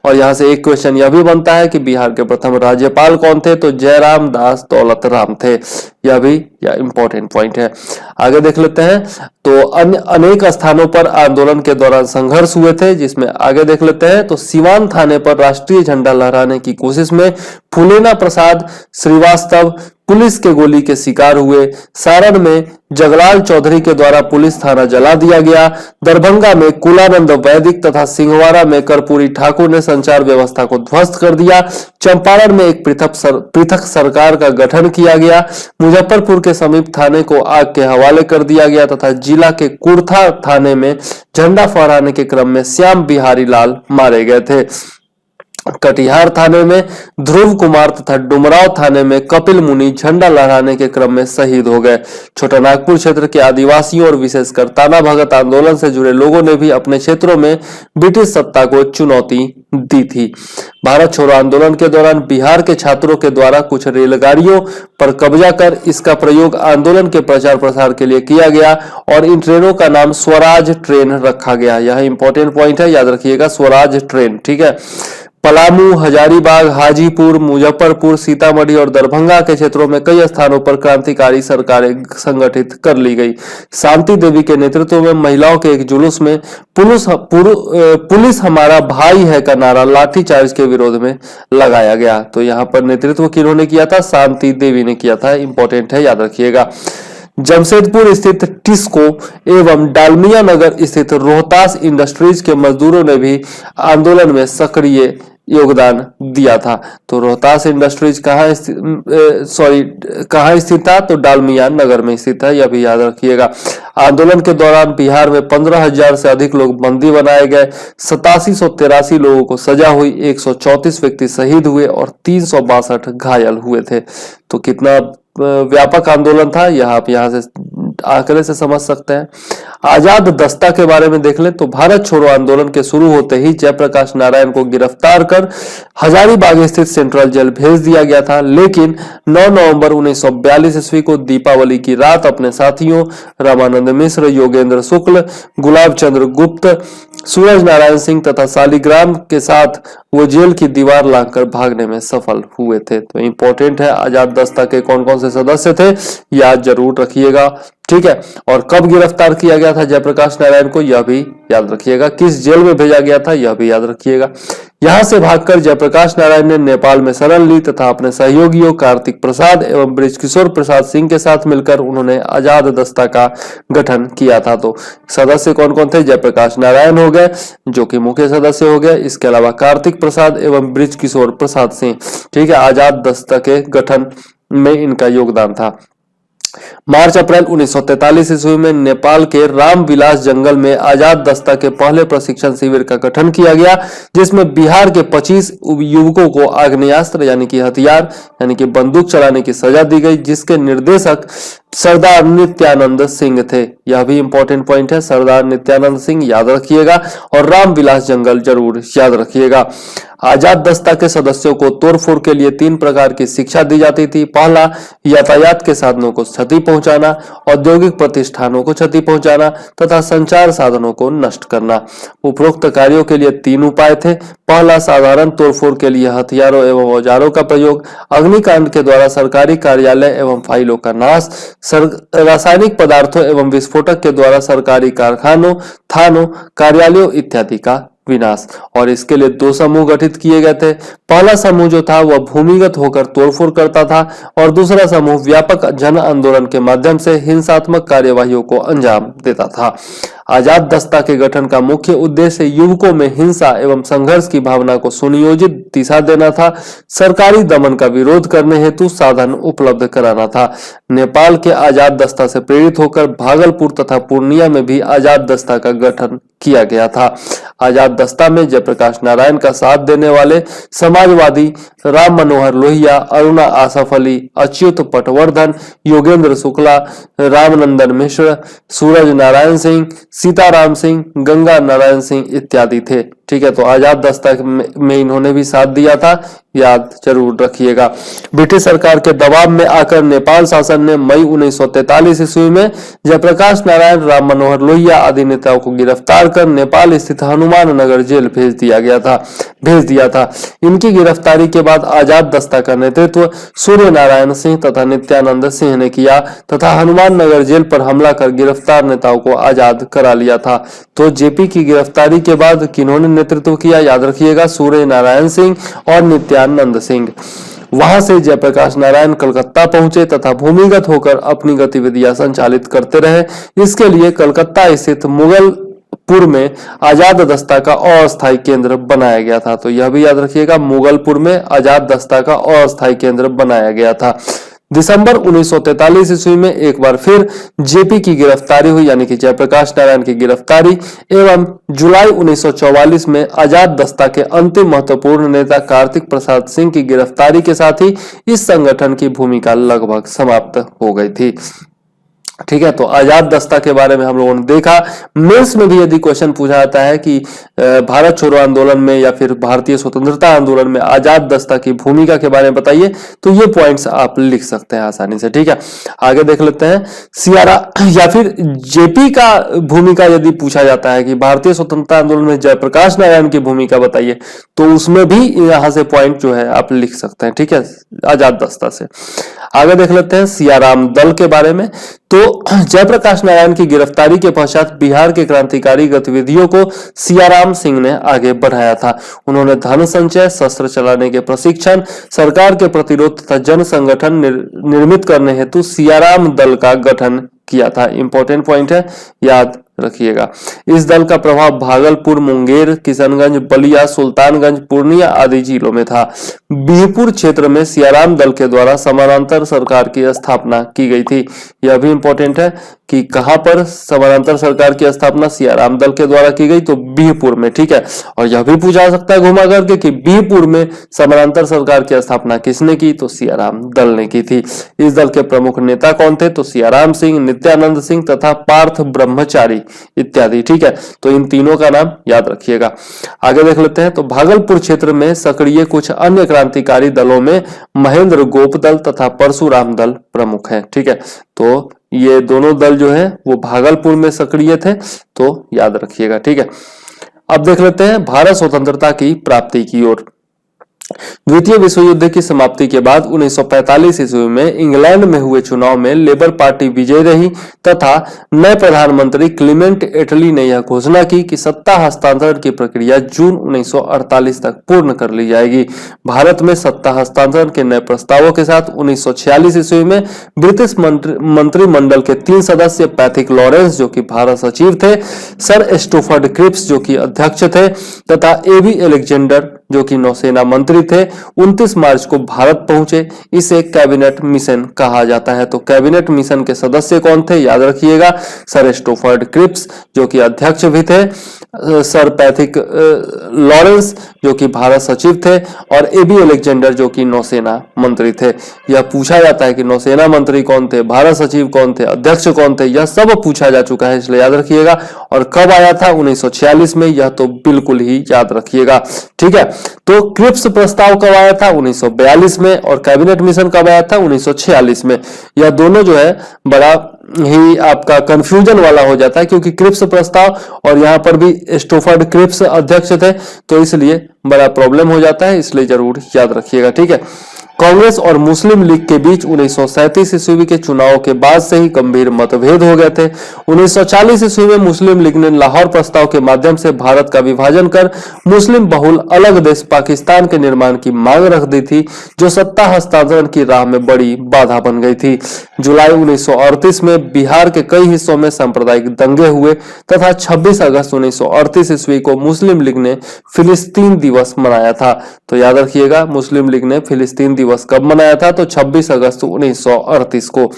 और यहां से एक क्वेश्चन यह भी बनता है कि बिहार के प्रथम राज्यपाल कौन थे, तो जयराम दास दौलत राम थे। यह भी इंपॉर्टेंट पॉइंट है। आगे देख लेते हैं। तो अन्य अनेक स्थानों पर आंदोलन के दौरान संघर्ष हुए थे, जिसमें आगे देख लेते हैं। तो सिवान थाने पर राष्ट्रीय झंडा लहराने की कोशिश में फूलेना प्रसाद श्रीवास्तव पुलिस के गोली के शिकार हुए। सारण में जगलाल चौधरी के द्वारा पुलिस थाना जला दिया गया। दरभंगा में कुलानंद वैदिक तथा सिंहवाड़ा में कर्पूरी ठाकुर ने संचार व्यवस्था को ध्वस्त कर दिया। चंपारण में एक पृथक सरकार का गठन किया गया। मुजफ्फरपुर के समीप थाने को आग के हवाले कर दिया गया तथा जिला के कुर्था थाने में झंडा फहराने के क्रम में श्याम बिहारी लाल मारे गए थे। कटिहार थाने में ध्रुव कुमार तथा डुमराव थाने में कपिल मुनि झंडा लहराने के क्रम में शहीद हो गए। छोटानागपुर क्षेत्र के आदिवासियों और विशेषकर ताना भगत आंदोलन से जुड़े लोगों ने भी अपने क्षेत्रों में ब्रिटिश सत्ता को चुनौती दी थी। भारत छोड़ो आंदोलन के दौरान बिहार के छात्रों के द्वारा कुछ रेलगाड़ियों पर कब्जा कर इसका प्रयोग आंदोलन के प्रचार प्रसार के लिए किया गया और इन ट्रेनों का नाम स्वराज ट्रेन रखा गया। यह इंपॉर्टेंट पॉइंट है, याद रखिएगा, स्वराज ट्रेन। ठीक है। पलामू, हजारीबाग, हाजीपुर, मुजफ्फरपुर, सीतामढ़ी और दरभंगा के क्षेत्रों में कई स्थानों पर क्रांतिकारी सरकारें संगठित कर ली गई। शांति देवी के नेतृत्व में महिलाओं के एक जुलूस में पुलिस हमारा भाई है का नारा लाठीचार्ज के विरोध में लगाया गया। तो यहाँ पर नेतृत्व किन्होंने किया था? शांति देवी ने किया था। इंपॉर्टेंट है, याद रखिएगा। जमशेदपुर स्थित टिस्को एवं डालमिया नगर स्थित रोहतास इंडस्ट्रीज के मजदूरों ने भी आंदोलन में सक्रिय योगदान दिया था। तो रोहतास इंडस्ट्रीज कहाँ स्थित था? तो डालमिया नगर में स्थित है, यह भी याद रखिएगा। आंदोलन के दौरान बिहार में 15,000 से अधिक लोग बंदी बनाए गए। 8783 लोगों को सजा हुई, 134 व्यक्ति शहीद हुए और 362 घायल हुए थे। तो कितना व्यापक आंदोलन था, यह आप यहाँ से आंकड़े से समझ सकते हैं। आजाद दस्ता के बारे में देख ले तो भारत छोड़ो आंदोलन के शुरू होते ही जयप्रकाश नारायण को गिरफ्तार कर हजारीबाग स्थित सेंट्रल जेल भेज दिया गया था, लेकिन 9 नवंबर 1942 ईस्वी को दीपावली की रात अपने साथियों रामानंद मिश्र, योगेंद्र शुक्ल, गुलाब चंद्र गुप्त, सूरज नारायण सिंह तथा शालिग्राम के साथ वो जेल की दीवार लांघकर भागने में सफल हुए थे। तो इंपॉर्टेंट है, आजाद दस्ता के कौन कौन से सदस्य थे, याद जरूर रखिएगा। ठीक है। और कब गिरफ्तार किया गया था जयप्रकाश नारायण को, यह भी याद रखिएगा। किस जेल में भेजा गया था, यह भी याद रखिएगा। यहां से भागकर जयप्रकाश नारायण ने नेपाल में शरण ली तथा अपने सहयोगियों कार्तिक प्रसाद एवं बृजकिशोर प्रसाद सिंह के साथ मिलकर उन्होंने आजाद दस्ता का गठन किया था। तो सदस्य कौन कौन थे? जयप्रकाश नारायण हो गए जो कि मुख्य सदस्य हो गए, इसके अलावा कार्तिक प्रसाद एवं बृजकिशोर प्रसाद सिंह। ठीक है। आजाद दस्ता के गठन में इनका योगदान था। मार्च अप्रैल 1943 ईस्वी में नेपाल के रामविलास जंगल में आजाद दस्ता के पहले प्रशिक्षण शिविर का गठन किया गया, जिसमें बिहार के 25 युवकों को आग्नेयास्त्र यानी कि हथियार यानी कि बंदूक चलाने की सजा दी गई, जिसके निर्देशक सरदार नित्यानंद सिंह थे। यह भी इंपॉर्टेंट पॉइंट है, सरदार नित्यानंद सिंह याद रखिएगा, और रामविलास जंगल जरूर याद रखिएगा। आजाद दस्ता के सदस्यों को तोड़फोड़ के लिए 3 प्रकार की शिक्षा दी जाती थी। पहला, यातायात के साधनों को क्षति पहुंचाना, औद्योगिक प्रतिष्ठानों को क्षति पहुंचाना तथा संचार साधनों को नष्ट करना। उपरोक्त कार्यों के लिए 3 उपाय थे। पहला, साधारण तोड़फोड़ के लिए हथियारों एवं औजारों का प्रयोग, अग्निकांड के द्वारा सरकारी कार्यालय एवं फाइलों का नाश, रासायनिक पदार्थों एवं विस्फोटक के द्वारा सरकारी कारखानों, थानों, कार्यालयों इत्यादि का विनाश। और इसके लिए 2 समूह गठित किए गए थे। पहला समूह जो था वह भूमिगत होकर तोड़फोड़ करता था और दूसरा समूह व्यापक जन आंदोलन के माध्यम से हिंसात्मक कार्यवाहियों को अंजाम देता था। आजाद दस्ता के गठन का मुख्य उद्देश्य युवकों में हिंसा एवं संघर्ष की भावना को सुनियोजित दिशा देना था। सरकारी दमन का विरोध करने हेतु साधन उपलब्ध कराना था। नेपाल के आजाद दस्ता से प्रेरित होकर भागलपुर तथा पूर्णिया में भी आजाद दस्ता का गठन किया गया था। आजाद दस्ता में जयप्रकाश नारायण का साथ देने वाले समाजवादी राम मनोहर लोहिया, अरुणा आसफ अली, अच्युत पटवर्धन, योगेंद्र शुक्ला, रामनंदन मिश्र, सूरज नारायण सिंह, सीताराम सिंह, गंगा नारायण सिंह इत्यादि थे। ठीक है, तो आजाद दस्ता में इन्होंने भी साथ दिया था, याद जरूर रखिएगा। ब्रिटिश सरकार के दबाव में आकर नेपाल शासन ने मई 1943 ईस्वी में जयप्रकाश नारायण, राम मनोहर लोहिया आदि नेताओं को गिरफ्तार कर नेपाल स्थित हनुमान नगर जेल भेज दिया था। इनकी गिरफ्तारी के बाद आजाद दस्ता का नेतृत्व सूर्य नारायण सिंह तथा नित्यानंद सिंह ने किया तथा हनुमान नगर जेल पर हमला कर गिरफ्तार नेताओं को आजाद करा लिया था। तो जेपी की गिरफ्तारी के बाद किन्होंने नेतृत्व किया, याद रखिएगा, सूर्य नारायण सिंह और नित्यानंद सिंह। वहां से जयप्रकाश नारायण कलकत्ता पहुंचे तथा भूमिगत होकर अपनी गतिविधियां संचालित करते रहे। इसके लिए कलकत्ता स्थित मुगलपुर में आजाद दस्ता का अस्थायी केंद्र बनाया गया था। तो यह भी याद रखिएगा, मुगलपुर में आजाद दस्ता का अस्थायी केंद्र बनाया गया था। दिसंबर 1943 ईस्वी में एक बार फिर जेपी की गिरफ्तारी हुई, यानी कि जयप्रकाश नारायण की गिरफ्तारी, एवं जुलाई 1944 में आजाद दस्ता के अंतिम महत्वपूर्ण नेता कार्तिक प्रसाद सिंह की गिरफ्तारी के साथ ही इस संगठन की भूमिका लगभग समाप्त हो गई थी। ठीक है, तो आजाद दस्ता के बारे में हम लोगों ने देखा। मेंस में भी यदि क्वेश्चन पूछा जाता है कि भारत छोड़ो आंदोलन में या फिर भारतीय स्वतंत्रता आंदोलन में आजाद दस्ता की भूमिका के बारे में बताइए, तो ये पॉइंट्स आप लिख सकते हैं आसानी से। ठीक है, आगे देख लेते हैं। सियारा या फिर जेपी का भूमिका यदि पूछा जाता है कि भारतीय स्वतंत्रता आंदोलन में जयप्रकाश नारायण की भूमिका बताइए, तो उसमें भी यहाँ से पॉइंट जो है आप लिख सकते हैं। ठीक है, आजाद दस्ता से आगे देख लेते हैं सियाराम दल के बारे में। तो जयप्रकाश नारायण की गिरफ्तारी के पश्चात बिहार के क्रांतिकारी गतिविधियों को सियाराम सिंह ने आगे बढ़ाया था। उन्होंने धन संचय, शस्त्र चलाने के प्रशिक्षण, सरकार के प्रतिरोध तथा जन संगठन निर्मित करने हेतु सियाराम दल का गठन किया था। इंपॉर्टेंट पॉइंट है, याद रखिएगा। इस दल का प्रभाव भागलपुर, मुंगेर, किशनगंज, बलिया, सुल्तानगंज, पूर्णिया आदि जिलों में था। बिहपुर क्षेत्र में सियाराम दल के द्वारा समानांतर सरकार की स्थापना की गई थी। यह भी इंपॉर्टेंट है कि कहां पर समानांतर सरकार की स्थापना सियाराम दल के द्वारा की गई, तो बिहपुर में। ठीक है, और यह भी पूछा सकता है घुमा करके कि बिहपुर में समानांतर सरकार की स्थापना किसने की, तो सियाराम दल ने की थी। इस दल के प्रमुख नेता कौन थे, तो सियाराम सिंह, नित्यानंद सिंह तथा पार्थ ब्रह्मचारी इत्यादि। ठीक है, तो इन तीनों का नाम याद रखिएगा। आगे देख लेते हैं। तो भागलपुर क्षेत्र में सक्रिय कुछ अन्य क्रांतिकारी दलों में महेंद्र गोप दल तथा परशुराम दल प्रमुख हैं। ठीक है, तो ये दोनों दल जो है वो भागलपुर में सक्रिय थे, तो याद रखिएगा। ठीक है, अब देख लेते हैं भारत स्वतंत्रता की प्राप्ति की ओर। द्वितीय विश्व युद्ध की समाप्ति के बाद 1945 ईस्वी में इंग्लैंड में हुए चुनाव में लेबर पार्टी विजयी रही तथा नए प्रधानमंत्री क्लीमेंट एटली ने यह घोषणा की कि सत्ता हस्तांतरण की प्रक्रिया जून 1948 तक पूर्ण कर ली जाएगी। भारत में सत्ता हस्तांतरण के नए प्रस्तावों के साथ 1946 ईस्वी में ब्रिटिश मंत्रिमंडल के 3 सदस्य पैथिक लॉरेंस जो कि भारत सचिव थे, सर स्टोफर्ड क्रिप्स जो कि अध्यक्ष थे तथा एबी अलेक्जेंडर जो कि नौसेना मंत्री थे, 29 मार्च को भारत पहुंचे। इसे कैबिनेट मिशन कहा जाता है। तो कैबिनेट मिशन के सदस्य कौन थे, याद रखिएगा, सर स्टोफर्ड क्रिप्स जो कि अध्यक्ष भी थे, सर पैथिक लॉरेंस जो कि भारत सचिव थे, और एबी अलेक्जेंडर जो कि नौसेना मंत्री थे। यह पूछा जाता है कि नौसेना मंत्री कौन थे, भारत सचिव कौन थे, अध्यक्ष कौन थे, यह सब पूछा जा चुका है, इसलिए याद रखिएगा। और कब आया था, 1946 में, यह तो बिल्कुल ही याद रखिएगा। ठीक है, तो क्रिप्स प्रस्ताव कब आया था, 1942 में, और कैबिनेट मिशन कब आया था, 1946 में। यह दोनों जो है बड़ा ही आपका कंफ्यूजन वाला हो जाता है, क्योंकि क्रिप्स प्रस्ताव और यहां पर भी स्टोफर्ड क्रिप्स अध्यक्ष थे, तो इसलिए बड़ा प्रॉब्लम हो जाता है, इसलिए जरूर याद रखिएगा। ठीक है, कांग्रेस और मुस्लिम लीग के बीच 1937 ईस्वी के चुनाव के बाद से ही गंभीर मतभेद हो गए थे। 1940 ईस्वी में मुस्लिम लीग ने लाहौर प्रस्ताव के माध्यम से भारत का विभाजन कर मुस्लिम बहुल अलग देश पाकिस्तान के निर्माण की मांग रख दी थी, जो सत्ता हस्तांतरण की राह में बड़ी बाधा बन गई थी। जुलाई 1938 में बिहार के कई हिस्सों में सांप्रदायिक दंगे हुए तथा 26 अगस्त 1938 ईस्वी को मुस्लिम लीग ने फिलिस्तीन दिवस मनाया था। तो याद रखिएगा, मुस्लिम लीग ने फिलिस्तीन दिवस कब मनाया था, तो 26 अगस्त 1938 को।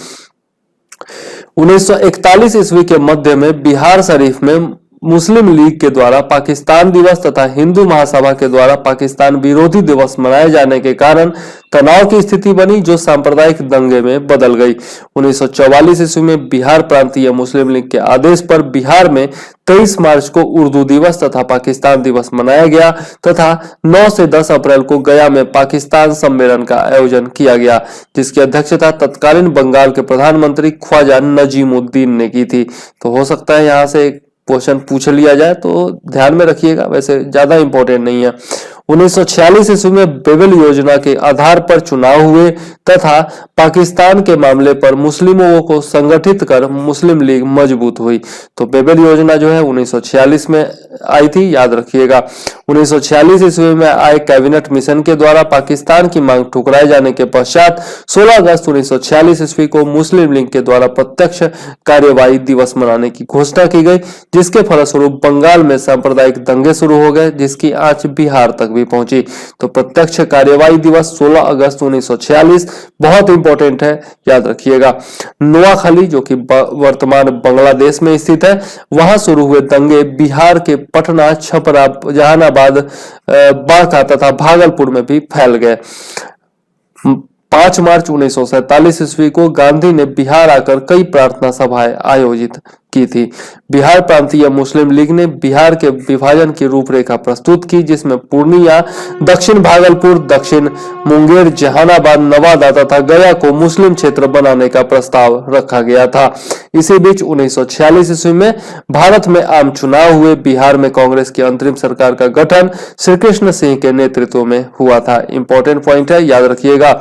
1941 ईस्वी के मध्य में बिहार शरीफ में मुस्लिम लीग के द्वारा पाकिस्तान दिवस तथा हिंदू महासभा के द्वारा पाकिस्तान विरोधी दिवस मनाए जाने के कारण तनाव की स्थिति बनी, जो सांप्रदायिक दंगे में बदल गई। 1944 ईस्वी में बिहार प्रांतीय मुस्लिम लीग के आदेश पर बिहार में 23 मार्च को उर्दू दिवस तथा पाकिस्तान दिवस मनाया गया तथा 9 से 10 अप्रैल को गया में पाकिस्तान सम्मेलन का आयोजन किया गया, जिसकी अध्यक्षता तत्कालीन बंगाल के प्रधानमंत्री ख्वाजा नजीमुद्दीन ने की थी। तो हो सकता है यहां से क्वेश्चन पूछ लिया जाए, तो ध्यान में रखिएगा, वैसे ज्यादा इंपॉर्टेंट नहीं है। 1946 ईस्वी में बेबल योजना के आधार पर चुनाव हुए तथा पाकिस्तान के मामले पर मुस्लिमों को संगठित कर मुस्लिम लीग मजबूत हुई। तो बेबल योजना जो है 1946 में आई थी, याद रखिएगा। 1946 ईस्वी में आए कैबिनेट मिशन के द्वारा पाकिस्तान की मांग ठुकराए जाने के पश्चात 16 अगस्त 1946 ईस्वी को मुस्लिम लीग के द्वारा प्रत्यक्ष कार्यवाही दिवस मनाने की घोषणा की गई, जिसके फलस्वरूप बंगाल में सांप्रदायिक दंगे शुरू हो गए, जिसकी आंच बिहार तक भी पहुंची। तो प्रत्यक्ष कार्यवाही दिवस 16 अगस्त 1946 बहुत इंपॉर्टेंट है, याद रखिएगा। नोआखाली जो कि वर्तमान बांग्लादेश में स्थित है, वहां शुरू हुए दंगे बिहार के पटना, छपरा, जहानाबाद, बांका तथा भागलपुर में भी फैल गए। 5 मार्च 1947 ईस्वी को गांधी ने बिहार आकर कई प्रार्थना सभाएं आयोजित की थी। बिहार प्रांतीय मुस्लिम लीग ने बिहार के विभाजन की रूपरेखा प्रस्तुत की, जिसमें पूर्णिया, दक्षिण भागलपुर, दक्षिण मुंगेर, जहानाबाद, नवादा तथा गया को मुस्लिम क्षेत्र बनाने का प्रस्ताव रखा गया था। इसी बीच 1946 ईस्वी में भारत में आम चुनाव हुए। बिहार में कांग्रेस की अंतरिम सरकार का गठन श्री कृष्ण सिंह के नेतृत्व में हुआ था। इंपॉर्टेंट पॉइंट है, याद रखिएगा।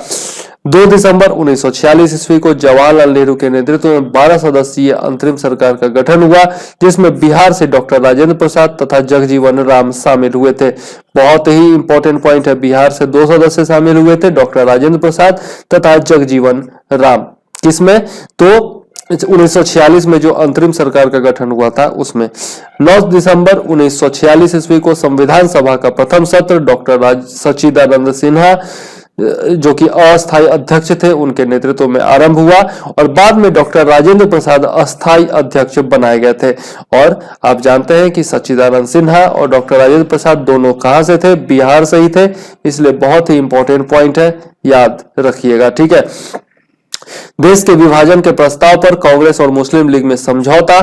2 दिसंबर 1946 ईस्वी को जवाहरलाल नेहरू के नेतृत्व में 12 सदस्यीय अंतरिम सरकार का गठन हुआ, जिसमें बिहार से डॉक्टर राजेंद्र प्रसाद तथा जगजीवन राम शामिल हुए थे। बहुत ही इंपॉर्टेंट पॉइंट है, बिहार से 2 सदस्य शामिल हुए थे, डॉक्टर राजेंद्र प्रसाद तथा जगजीवन राम। किसमें, तो 1946 में जो अंतरिम सरकार का गठन हुआ था उसमें। 9 दिसंबर 1946 ईस्वी को संविधान सभा का प्रथम सत्र डॉक्टर सच्चिदानंद सिन्हा जो कि अस्थायी अध्यक्ष थे, उनके नेतृत्व में आरंभ हुआ और बाद में डॉक्टर राजेंद्र प्रसाद अस्थायी अध्यक्ष बनाए गए थे। और आप जानते हैं कि सच्चिदानंद सिन्हा और डॉक्टर राजेंद्र प्रसाद दोनों कहां से थे, बिहार से ही थे, इसलिए बहुत ही इंपॉर्टेंट पॉइंट है, याद रखिएगा। ठीक है, देश के विभाजन के प्रस्ताव पर कांग्रेस और मुस्लिम लीग में समझौता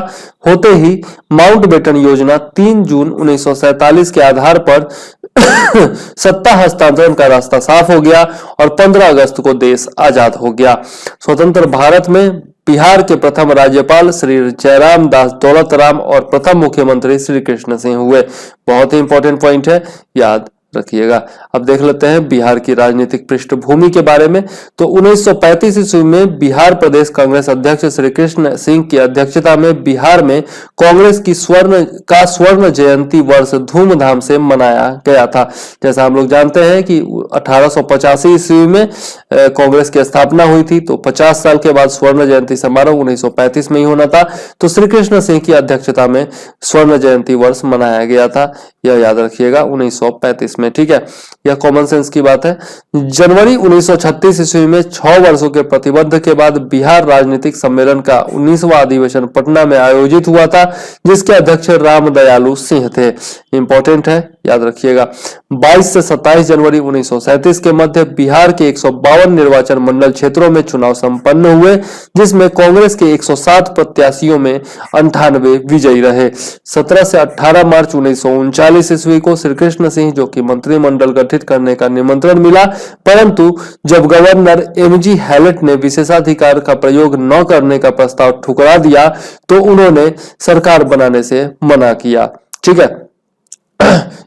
होते ही माउंटबेटन योजना 3 जून 1947 के आधार पर सत्ता हस्तांतरण का रास्ता साफ हो गया और 15 अगस्त को देश आजाद हो गया। स्वतंत्र भारत में बिहार के प्रथम राज्यपाल श्री जयराम दास दौलत राम और प्रथम मुख्यमंत्री श्री कृष्ण सिंह हुए। बहुत ही इंपॉर्टेंट पॉइंट है, याद रखिएगा। अब देख लेते हैं बिहार की राजनीतिक पृष्ठभूमि के बारे में। तो 1935 ईस्वी में बिहार प्रदेश कांग्रेस अध्यक्ष श्री कृष्ण सिंह की अध्यक्षता में बिहार में कांग्रेस की स्वर्ण जयंती वर्ष धूमधाम से मनाया गया था। जैसा हम लोग जानते हैं कि 1885 ईस्वी में कांग्रेस की स्थापना हुई थी, तो 50 साल के बाद स्वर्ण जयंती समारोह 1935 में ही होना था। तो श्री कृष्ण सिंह की अध्यक्षता में स्वर्ण जयंती वर्ष मनाया गया था, यह याद रखिएगा, 1935 में। में, ठीक है, यह कॉमन सेंस की बात है। जनवरी 1936 ईस्वी में 6 वर्षों के प्रतिबंध के बाद बिहार राजनीतिक सम्मेलन का 19वां अधिवेशन पटना में आयोजित हुआ था, जिसके अध्यक्ष राम दयालु सिंह थे। इंपॉर्टेंट है, याद रखिएगा। 22 से 27 जनवरी 1937 के मध्य बिहार के 152 निर्वाचन मंडल क्षेत्रों में चुनाव संपन्न हुए, जिसमें कांग्रेस के 107 प्रत्याशियों में 98 विजयी रहे। 17 से 18 मार्च 1939 ईस्वी को श्री कृष्ण सिंह जो कि मंत्रिमंडल गठित करने का निमंत्रण मिला, परंतु जब गवर्नर एमजी हैलेट ने विशेषाधिकार का प्रयोग न करने का प्रस्ताव ठुकरा दिया तो उन्होंने सरकार बनाने से मना किया, ठीक है।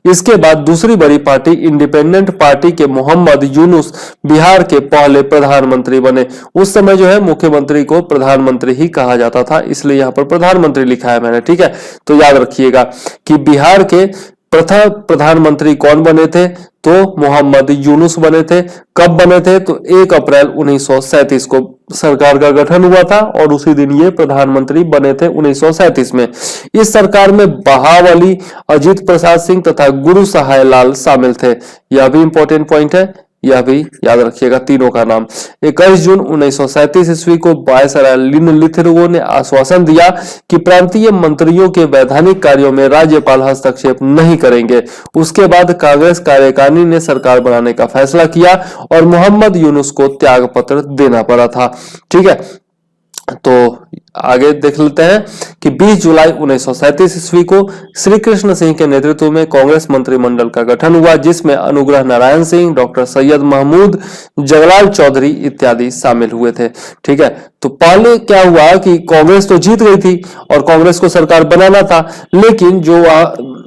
इसके बाद दूसरी बड़ी पार्टी इंडिपेंडेंट पार्टी के मोहम्मद यूनुस बिहार के पहले प्रधानमंत्री बने। उस समय जो है मुख्यमंत्री को प्रधानमंत्री ही कहा जाता था, इसलिए यहां पर प्रधानमंत्री लिखा है मैंने, ठीक है। तो याद रखिएगा कि बिहार के प्रथम प्रधानमंत्री कौन बने थे, तो मोहम्मद यूनुस बने थे। कब बने थे, तो 1 अप्रैल 1937 को सरकार का गठन हुआ था और उसी दिन ये प्रधानमंत्री बने थे 1937 में। इस सरकार में बहावली, अजीत प्रसाद सिंह तथा गुरु सहाय लाल शामिल थे। यह भी इंपॉर्टेंट पॉइंट है, यह भी याद रखिएगा तीनों का नाम। 21 जून 1937 ईस्वी को वायसराय लिनलिथगो ने आश्वासन दिया कि प्रांतीय मंत्रियों के वैधानिक कार्यों में राज्यपाल हस्तक्षेप नहीं करेंगे। उसके बाद कांग्रेस कार्यकारिणी ने सरकार बनाने का फैसला किया और मोहम्मद यूनुस को त्याग पत्र देना पड़ा था, ठीक है। तो आगे देख लेते हैं कि 20 जुलाई 1937 ईस्वी को श्री कृष्ण सिंह के नेतृत्व में कांग्रेस मंत्रिमंडल का गठन हुआ, जिसमें अनुग्रह नारायण सिंह, डॉक्टर सैयद महमूद, जगलाल चौधरी इत्यादि शामिल हुए थे, ठीक है। तो पहले क्या हुआ कि कांग्रेस तो जीत गई थी और कांग्रेस को सरकार बनाना था, लेकिन जो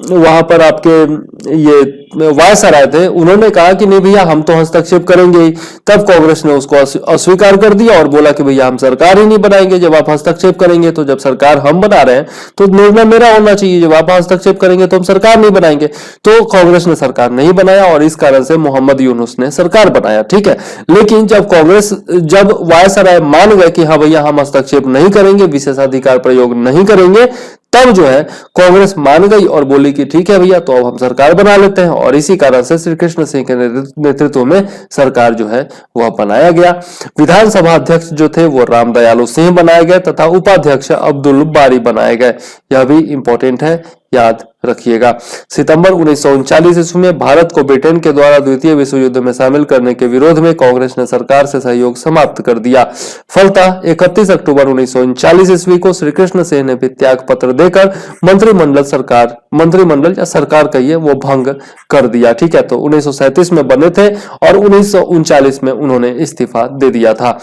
वहां पर आपके ये वायसराय थे उन्होंने कहा कि नहीं भैया हम तो हस्तक्षेप करेंगे ही। तब कांग्रेस ने उसको अस्वीकार कर दिया और बोला कि भैया हम सरकार ही नहीं बनाएंगे जब आप हस्तक्षेप करेंगे। तो जब सरकार हम बना रहे हैं तो निर्णय मेरा होना चाहिए, जब आप हस्तक्षेप करेंगे तो हम सरकार नहीं बनाएंगे। तो कांग्रेस ने सरकार नहीं बनाया और इस कारण से मोहम्मद यूनुस ने सरकार बनाया, ठीक है। लेकिन जब वायसराय मान गए कि हाँ भैया हम हस्तक्षेप नहीं करेंगे, विशेषाधिकार प्रयोग नहीं करेंगे, तब जो है कांग्रेस मान गई और बोली कि ठीक है भैया तो अब हम सरकार बना लेते हैं और इसी कारण से श्री कृष्ण सिंह के नेतृत्व में सरकार जो है वह बनाया गया। विधानसभा अध्यक्ष जो थे वो राम दयालु सिंह बनाए गए तथा उपाध्यक्ष अब्दुल बारी बनाए गए। यह भी इंपॉर्टेंट है, याद रखिएगा। सितंबर 1939 ईस्वी में भारत को ब्रिटेन के द्वारा द्वितीय विश्व युद्ध में शामिल करने के विरोध में कांग्रेस ने सरकार से सहयोग समाप्त कर दिया। फलतः 31 अक्टूबर 1939 ईस्वी को श्री कृष्ण सिंह ने भी त्याग पत्र देकर मंत्रिमंडल या सरकार कहिए वो भंग कर दिया, ठीक है। तो 1937 में बने थे और 1939 में उन्होंने इस्तीफा दे दिया था।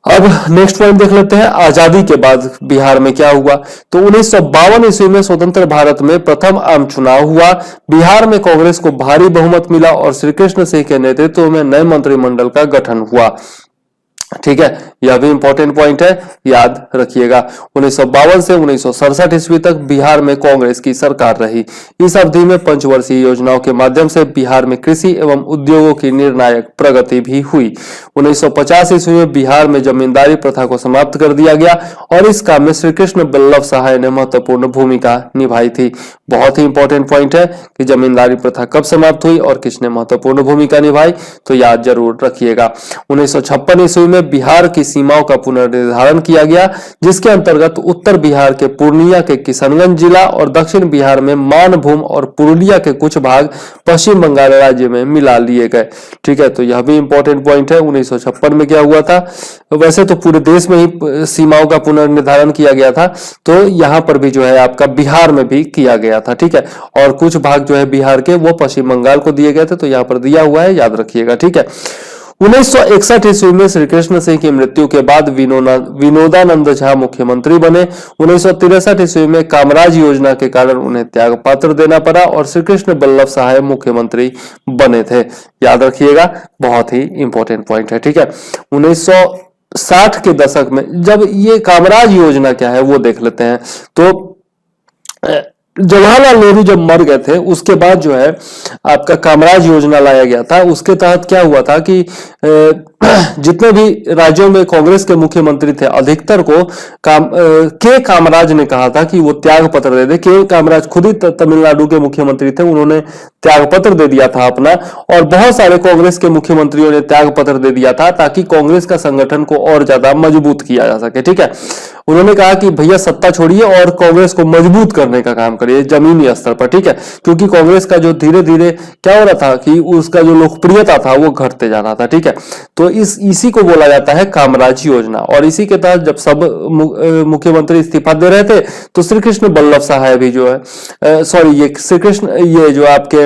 अब नेक्स्ट पॉइंट देख लेते हैं, आजादी के बाद बिहार में क्या हुआ। तो 1952 ईस्वी में स्वतंत्र भारत में प्रथम आम चुनाव हुआ। बिहार में कांग्रेस को भारी बहुमत मिला और श्री कृष्ण सिंह के नेतृत्व में नए मंत्रिमंडल का गठन हुआ, ठीक है। यह भी इंपॉर्टेंट पॉइंट है, याद रखिएगा। 1952 से 1967 ईस्वी तक बिहार में कांग्रेस की सरकार रही। इस अवधि में पंचवर्षीय योजनाओं के माध्यम से बिहार में कृषि एवं उद्योगों की निर्णायक प्रगति भी हुई। 1950 ईस्वी में बिहार में जमींदारी प्रथा को समाप्त कर दिया गया और इस काम में श्री कृष्ण बल्लभ सहाय ने महत्वपूर्ण भूमिका निभाई थी। बहुत ही इंपॉर्टेंट पॉइंट है कि जमींदारी प्रथा कब समाप्त हुई और किसने महत्वपूर्ण भूमिका निभाई, तो याद जरूर रखिएगा। 1956 ईस्वी में बिहार की सीमाओं का पुनर्निर्धारण किया गया, जिसके अंतर्गत उत्तर बिहार के पूर्णिया के किशनगंज जिला और दक्षिण बिहार में मानभूम और पुरुलिया के कुछ भाग पश्चिम बंगाल राज्य में मिला लिए गए, ठीक है। तो यह भी इंपॉर्टेंट पॉइंट है। 1956 में क्या हुआ था, वैसे तो पूरे देश में ही सीमाओं का पुनर्निर्धारण किया गया था, तो यहां पर भी जो है आपका बिहार में भी किया गया था, ठीक है। और कुछ भाग जो है बिहार के वो पश्चिम बंगाल को दिए गए थे, तो यहां पर दिया हुआ है, याद रखिएगा, ठीक है। 1961 ईस्वी में श्री कृष्ण सिंह की मृत्यु के बाद विनोदानंद झा मुख्यमंत्री बने। 1963 ईस्वी में कामराज योजना के कारण उन्हें त्याग पत्र देना पड़ा और श्री कृष्ण बल्लभ सहाय मुख्यमंत्री बने थे, याद रखिएगा। बहुत ही इंपॉर्टेंट पॉइंट है, ठीक है। 1960 के दशक में जब ये कामराज योजना क्या है वो देख लेते हैं। तो जवाहरलाल नेहरू जब मर गए थे उसके बाद जो है आपका कामराज योजना लाया गया था। उसके तहत क्या हुआ था कि जितने भी राज्यों में कांग्रेस के मुख्यमंत्री थे अधिकतर को के कामराज ने कहा था कि वो त्याग पत्र दे दे। के कामराज खुद ही तमिलनाडु के मुख्यमंत्री थे, उन्होंने त्याग पत्र दे दिया था अपना, और बहुत सारे कांग्रेस के मुख्यमंत्रियों ने त्याग पत्र दे दिया था ताकि कांग्रेस का संगठन को और ज्यादा मजबूत किया जा सके। ठीक है, उन्होंने कहा कि भैया सत्ता छोड़िए और कांग्रेस को मजबूत करने का काम करिए जमीनी स्तर पर। ठीक है, क्योंकि कांग्रेस का जो धीरे धीरे क्या हो रहा था कि उसका जो लोकप्रियता था वो घटते जा रहा था। ठीक है, तो इसी को बोला जाता है कामराज योजना। और इसी के तहत जब सब मुख्यमंत्री इस्तीफा दे रहे थे तो श्री कृष्ण बल्लभ सहाय भी जो है सॉरी ये श्री कृष्ण ये जो आपके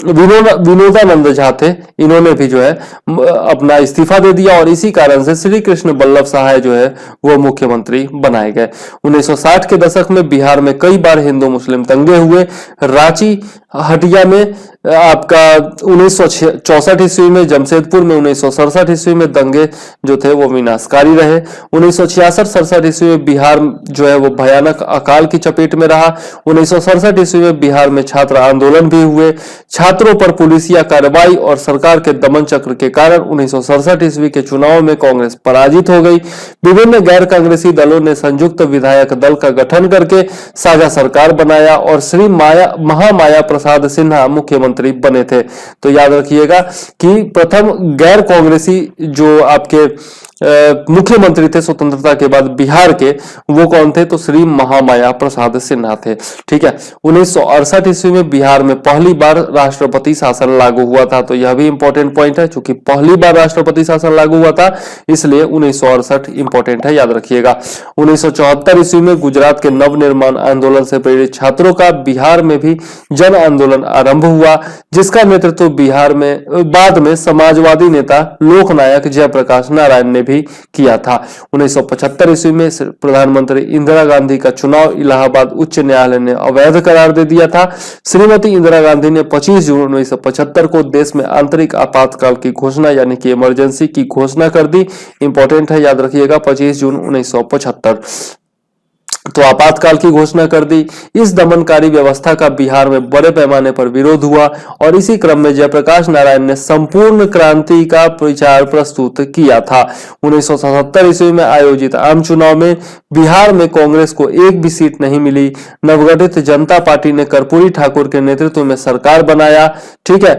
विनोदानंद झा थे, इन्होंने भी जो है अपना इस्तीफा दे दिया और इसी कारण से श्री कृष्ण बल्लभ सहाय जो है वो मुख्यमंत्री बनाए गए। 1960 के दशक में बिहार में कई बार हिंदू मुस्लिम दंगे हुए। रांची हटिया में आपका 1964 ईस्वी में, जमशेदपुर में 1967 ईस्वी में दंगे जो थे वो विनाशकारी रहे। 1966-67 ईस्वी में बिहार जो है वो भयानक अकाल की चपेट में रहा। 1967 ईस्वी में बिहार में छात्र आंदोलन भी हुए। छात्रों पर पुलिसिया कार्रवाई और सरकार के दमन चक्र के कारण 1967 ईस्वी के चुनाव में कांग्रेस पराजित हो गई। विभिन्न गैर कांग्रेसी दलों ने संयुक्त विधायक दल का गठन करके साझा सरकार बनाया और श्री महामाया प्रसाद सिन्हा मुख्यमंत्री बने थे। तो याद रखिएगा कि प्रथम गैर कांग्रेसी जो आपके मुख्यमंत्री थे स्वतंत्रता के बाद बिहार के, वो कौन थे? तो श्री महामाया प्रसाद सिन्हा थे। ठीक है, 1968 ईस्वी में बिहार में पहली बार राष्ट्रपति शासन लागू हुआ था। तो यह भी इंपॉर्टेंट पॉइंट है, क्योंकि पहली बार राष्ट्रपति शासन लागू हुआ था इसलिए 1968 इंपॉर्टेंट है, याद रखिएगा। 1974 ईस्वी में गुजरात के नवनिर्माण आंदोलन से प्रेरित छात्रों का बिहार में भी जन आंदोलन आरंभ हुआ, जिसका नेतृत्व बिहार में बाद में समाजवादी नेता लोकनायक जयप्रकाश नारायण ने भी किया था। 1975 ईस्वी में प्रधानमंत्री इंदिरा गांधी का चुनाव इलाहाबाद उच्च न्यायालय ने अवैध करार दे दिया था। श्रीमती इंदिरा गांधी ने 25 जून 1975 को देश में आंतरिक आपातकाल की घोषणा यानी कि इमरजेंसी की घोषणा कर दी। इंपॉर्टेंट है, याद रखिएगा, 25 जून 1975 तो आपातकाल की घोषणा कर दी। इस दमनकारी व्यवस्था का बिहार में बड़े पैमाने पर विरोध हुआ और इसी क्रम में जयप्रकाश नारायण ने संपूर्ण क्रांति का विचार प्रस्तुत किया था। 1977 ईस्वी में आयोजित आम चुनाव में बिहार में कांग्रेस को एक भी सीट नहीं मिली। नवगठित जनता पार्टी ने कर्पूरी ठाकुर के नेतृत्व में सरकार बनाया। ठीक है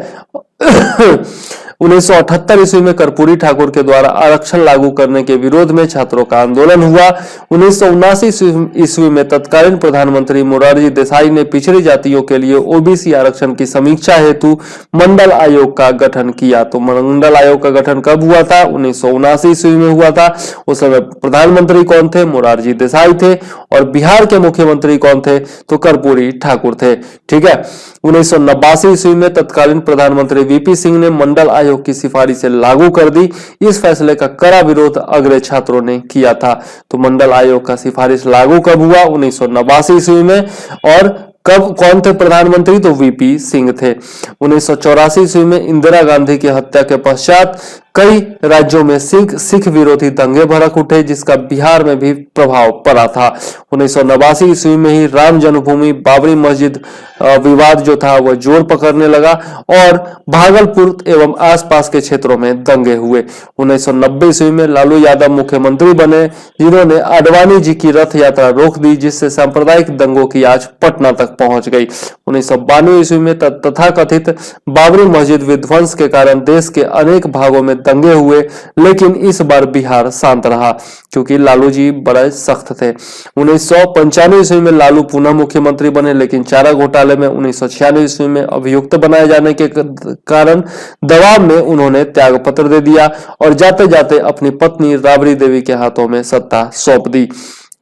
1978 ईस्वी में कर्पूरी ठाकुर के द्वारा आरक्षण लागू करने के विरोध में छात्रों का आंदोलन हुआ। 1979 ईस्वी में तत्कालीन प्रधानमंत्री मोरारजी देसाई ने पिछड़ी जातियों के लिए ओबीसी आरक्षण की समीक्षा हेतु मंडल आयोग का गठन किया। तो मंडल आयोग का गठन कब हुआ था? 1979 ईस्वी में हुआ था। उस समय प्रधानमंत्री कौन थे? मोरारजी देसाई थे। और बिहार के मुख्यमंत्री कौन थे? तो कर्पूरी ठाकुर थे। ठीक है, 1989 ईस्वी में तत्कालीन प्रधानमंत्री वीपी सिंह ने मंडल आयोग की सिफारिशें लागू कर दी। इस फैसले का कड़ा विरोध अग्रणी छात्रों ने किया था। तो मंडल आयोग का सिफारिश लागू कब हुआ? 1989 ईस्वी में। और कब कौन थे प्रधानमंत्री? तो वीपी सिंह थे। 1984 ईस्वी में इंदिरा गांधी की हत्या के पश्चात कई राज्यों में सिख विरोधी दंगे भड़क उठे, जिसका बिहार में भी प्रभाव पड़ा था। 1989 ईस्वी में ही राम जन्मभूमि बाबरी मस्जिद विवाद जो था वह जोर पकड़ने लगा और भागलपुर एवं आसपास के क्षेत्रों में दंगे हुए। 1990 ईस्वी में लालू यादव मुख्यमंत्री बने, जिन्होंने आडवाणी जी की रथ यात्रा रोक दी, जिससे सांप्रदायिक दंगों की आज पटना तक पहुंच गई। 1992 ईस्वी में तथाकथित बाबरी मस्जिद विध्वंस के कारण देश के अनेक भागों में दंगे हुए, लेकिन इस बार बिहार शांत रहा क्योंकि लालू जी बड़े सख्त थे। 1995 ईस्वी में लालू पुनः मुख्यमंत्री बने, लेकिन चारा घोटाले में 1996 ईस्वी में अभियुक्त बनाए जाने के कारण दबाव में उन्होंने त्याग पत्र दे दिया और जाते जाते अपनी पत्नी राबड़ी देवी के हाथों में सत्ता सौंप दी,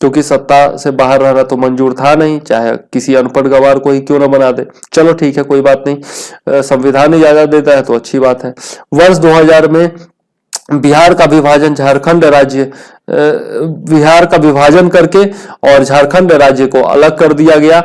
क्योंकि सत्ता से बाहर रहना तो मंजूर था नहीं, चाहे किसी अनपढ़ गवार को ही क्यों ना बना दे। चलो ठीक है, कोई बात नहीं, संविधान इजाजत देता है तो अच्छी बात है। वर्ष 2000 में बिहार का विभाजन करके और झारखंड राज्य को अलग कर दिया गया।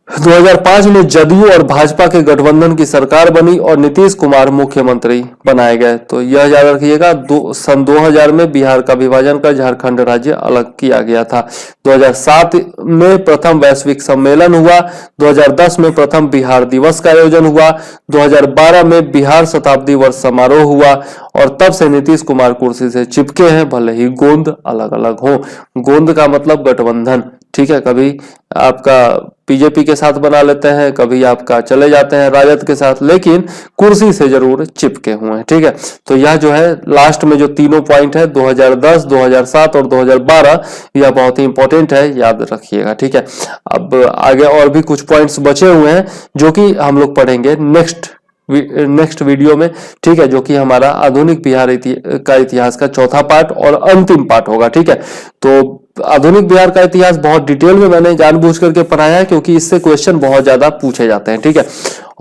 2005 में जदयू और भाजपा के गठबंधन की सरकार बनी और नीतीश कुमार मुख्यमंत्री बनाए गए। तो यह याद रखिएगा। सन 2000 में बिहार का विभाजन कर झारखंड राज्य अलग किया गया था। 2007 में प्रथम वैश्विक सम्मेलन हुआ। 2010 में प्रथम बिहार दिवस का आयोजन हुआ। 2012 में बिहार शताब्दी वर्ष समारोह हुआ और तब से नीतीश कुमार कुर्सी से चिपके हैं, भले ही गोंद अलग अलग हो। गोंद का मतलब गठबंधन, ठीक है। कभी आपका बीजेपी के साथ बना लेते हैं, कभी आपका चले जाते हैं राजद के साथ, लेकिन कुर्सी से जरूर चिपके हुए हैं, ठीक है। तो यह जो है लास्ट में जो तीनों पॉइंट है 2010, 2007 और 2012, यह बहुत ही इंपॉर्टेंट है, याद रखिएगा, ठीक है। अब आगे और भी कुछ पॉइंट्स बचे हुए हैं जो कि हम लोग पढ़ेंगे नेक्स्ट वीडियो में, ठीक है, जो कि हमारा आधुनिक बिहार का इतिहास का चौथा पार्ट और अंतिम पार्ट होगा, ठीक है। तो आधुनिक बिहार का इतिहास बहुत डिटेल में मैंने जानबूझ करके पढ़ाया है, क्योंकि इससे क्वेश्चन बहुत ज्यादा पूछे जाते हैं, ठीक है।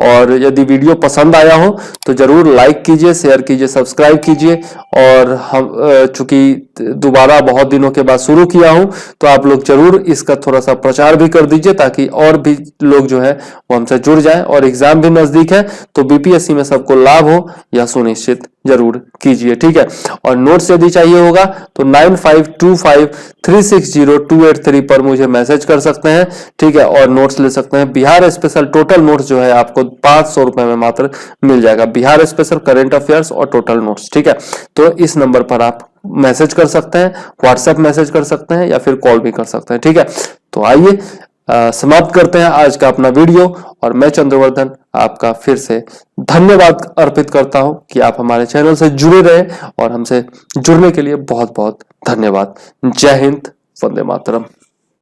और यदि वीडियो पसंद आया हो तो जरूर लाइक कीजिए, शेयर कीजिए, सब्सक्राइब कीजिए। और हम चूंकि दोबारा बहुत दिनों के बाद शुरू किया हूं, तो आप लोग जरूर इसका थोड़ा सा प्रचार भी कर दीजिए, ताकि और भी लोग जो है वो हमसे जुड़ जाएं। और एग्जाम भी नजदीक है, तो बीपीएससी में सबको लाभ हो यह सुनिश्चित जरूर कीजिए, ठीक है। और नोट्स यदि चाहिए होगा तो 9525360283 पर मुझे मैसेज कर सकते हैं, ठीक है। और नोट्स ले सकते हैं। बिहार स्पेशल टोटल नोट्स जो है आपको 500 रुपए में मात्र मिल जाएगा। बिहार स्पेशल करंट अफेयर्स और टोटल नोट्स, ठीक है। तो इस नंबर पर आप मैसेज कर सकते हैं, व्हाट्सएप मैसेज कर सकते हैं या फिर कॉल भी कर सकते हैं, ठीक है। तो आइए समाप्त करते हैं आज का अपना वीडियो। और मैं चंद्रवर्धन आपका फिर से धन्यवाद अर्पित करता हूं कि आप हमारे चैनल से जुड़े रहे, और हमसे जुड़ने के लिए बहुत बहुत धन्यवाद। जय हिंद, वंदे मातरम।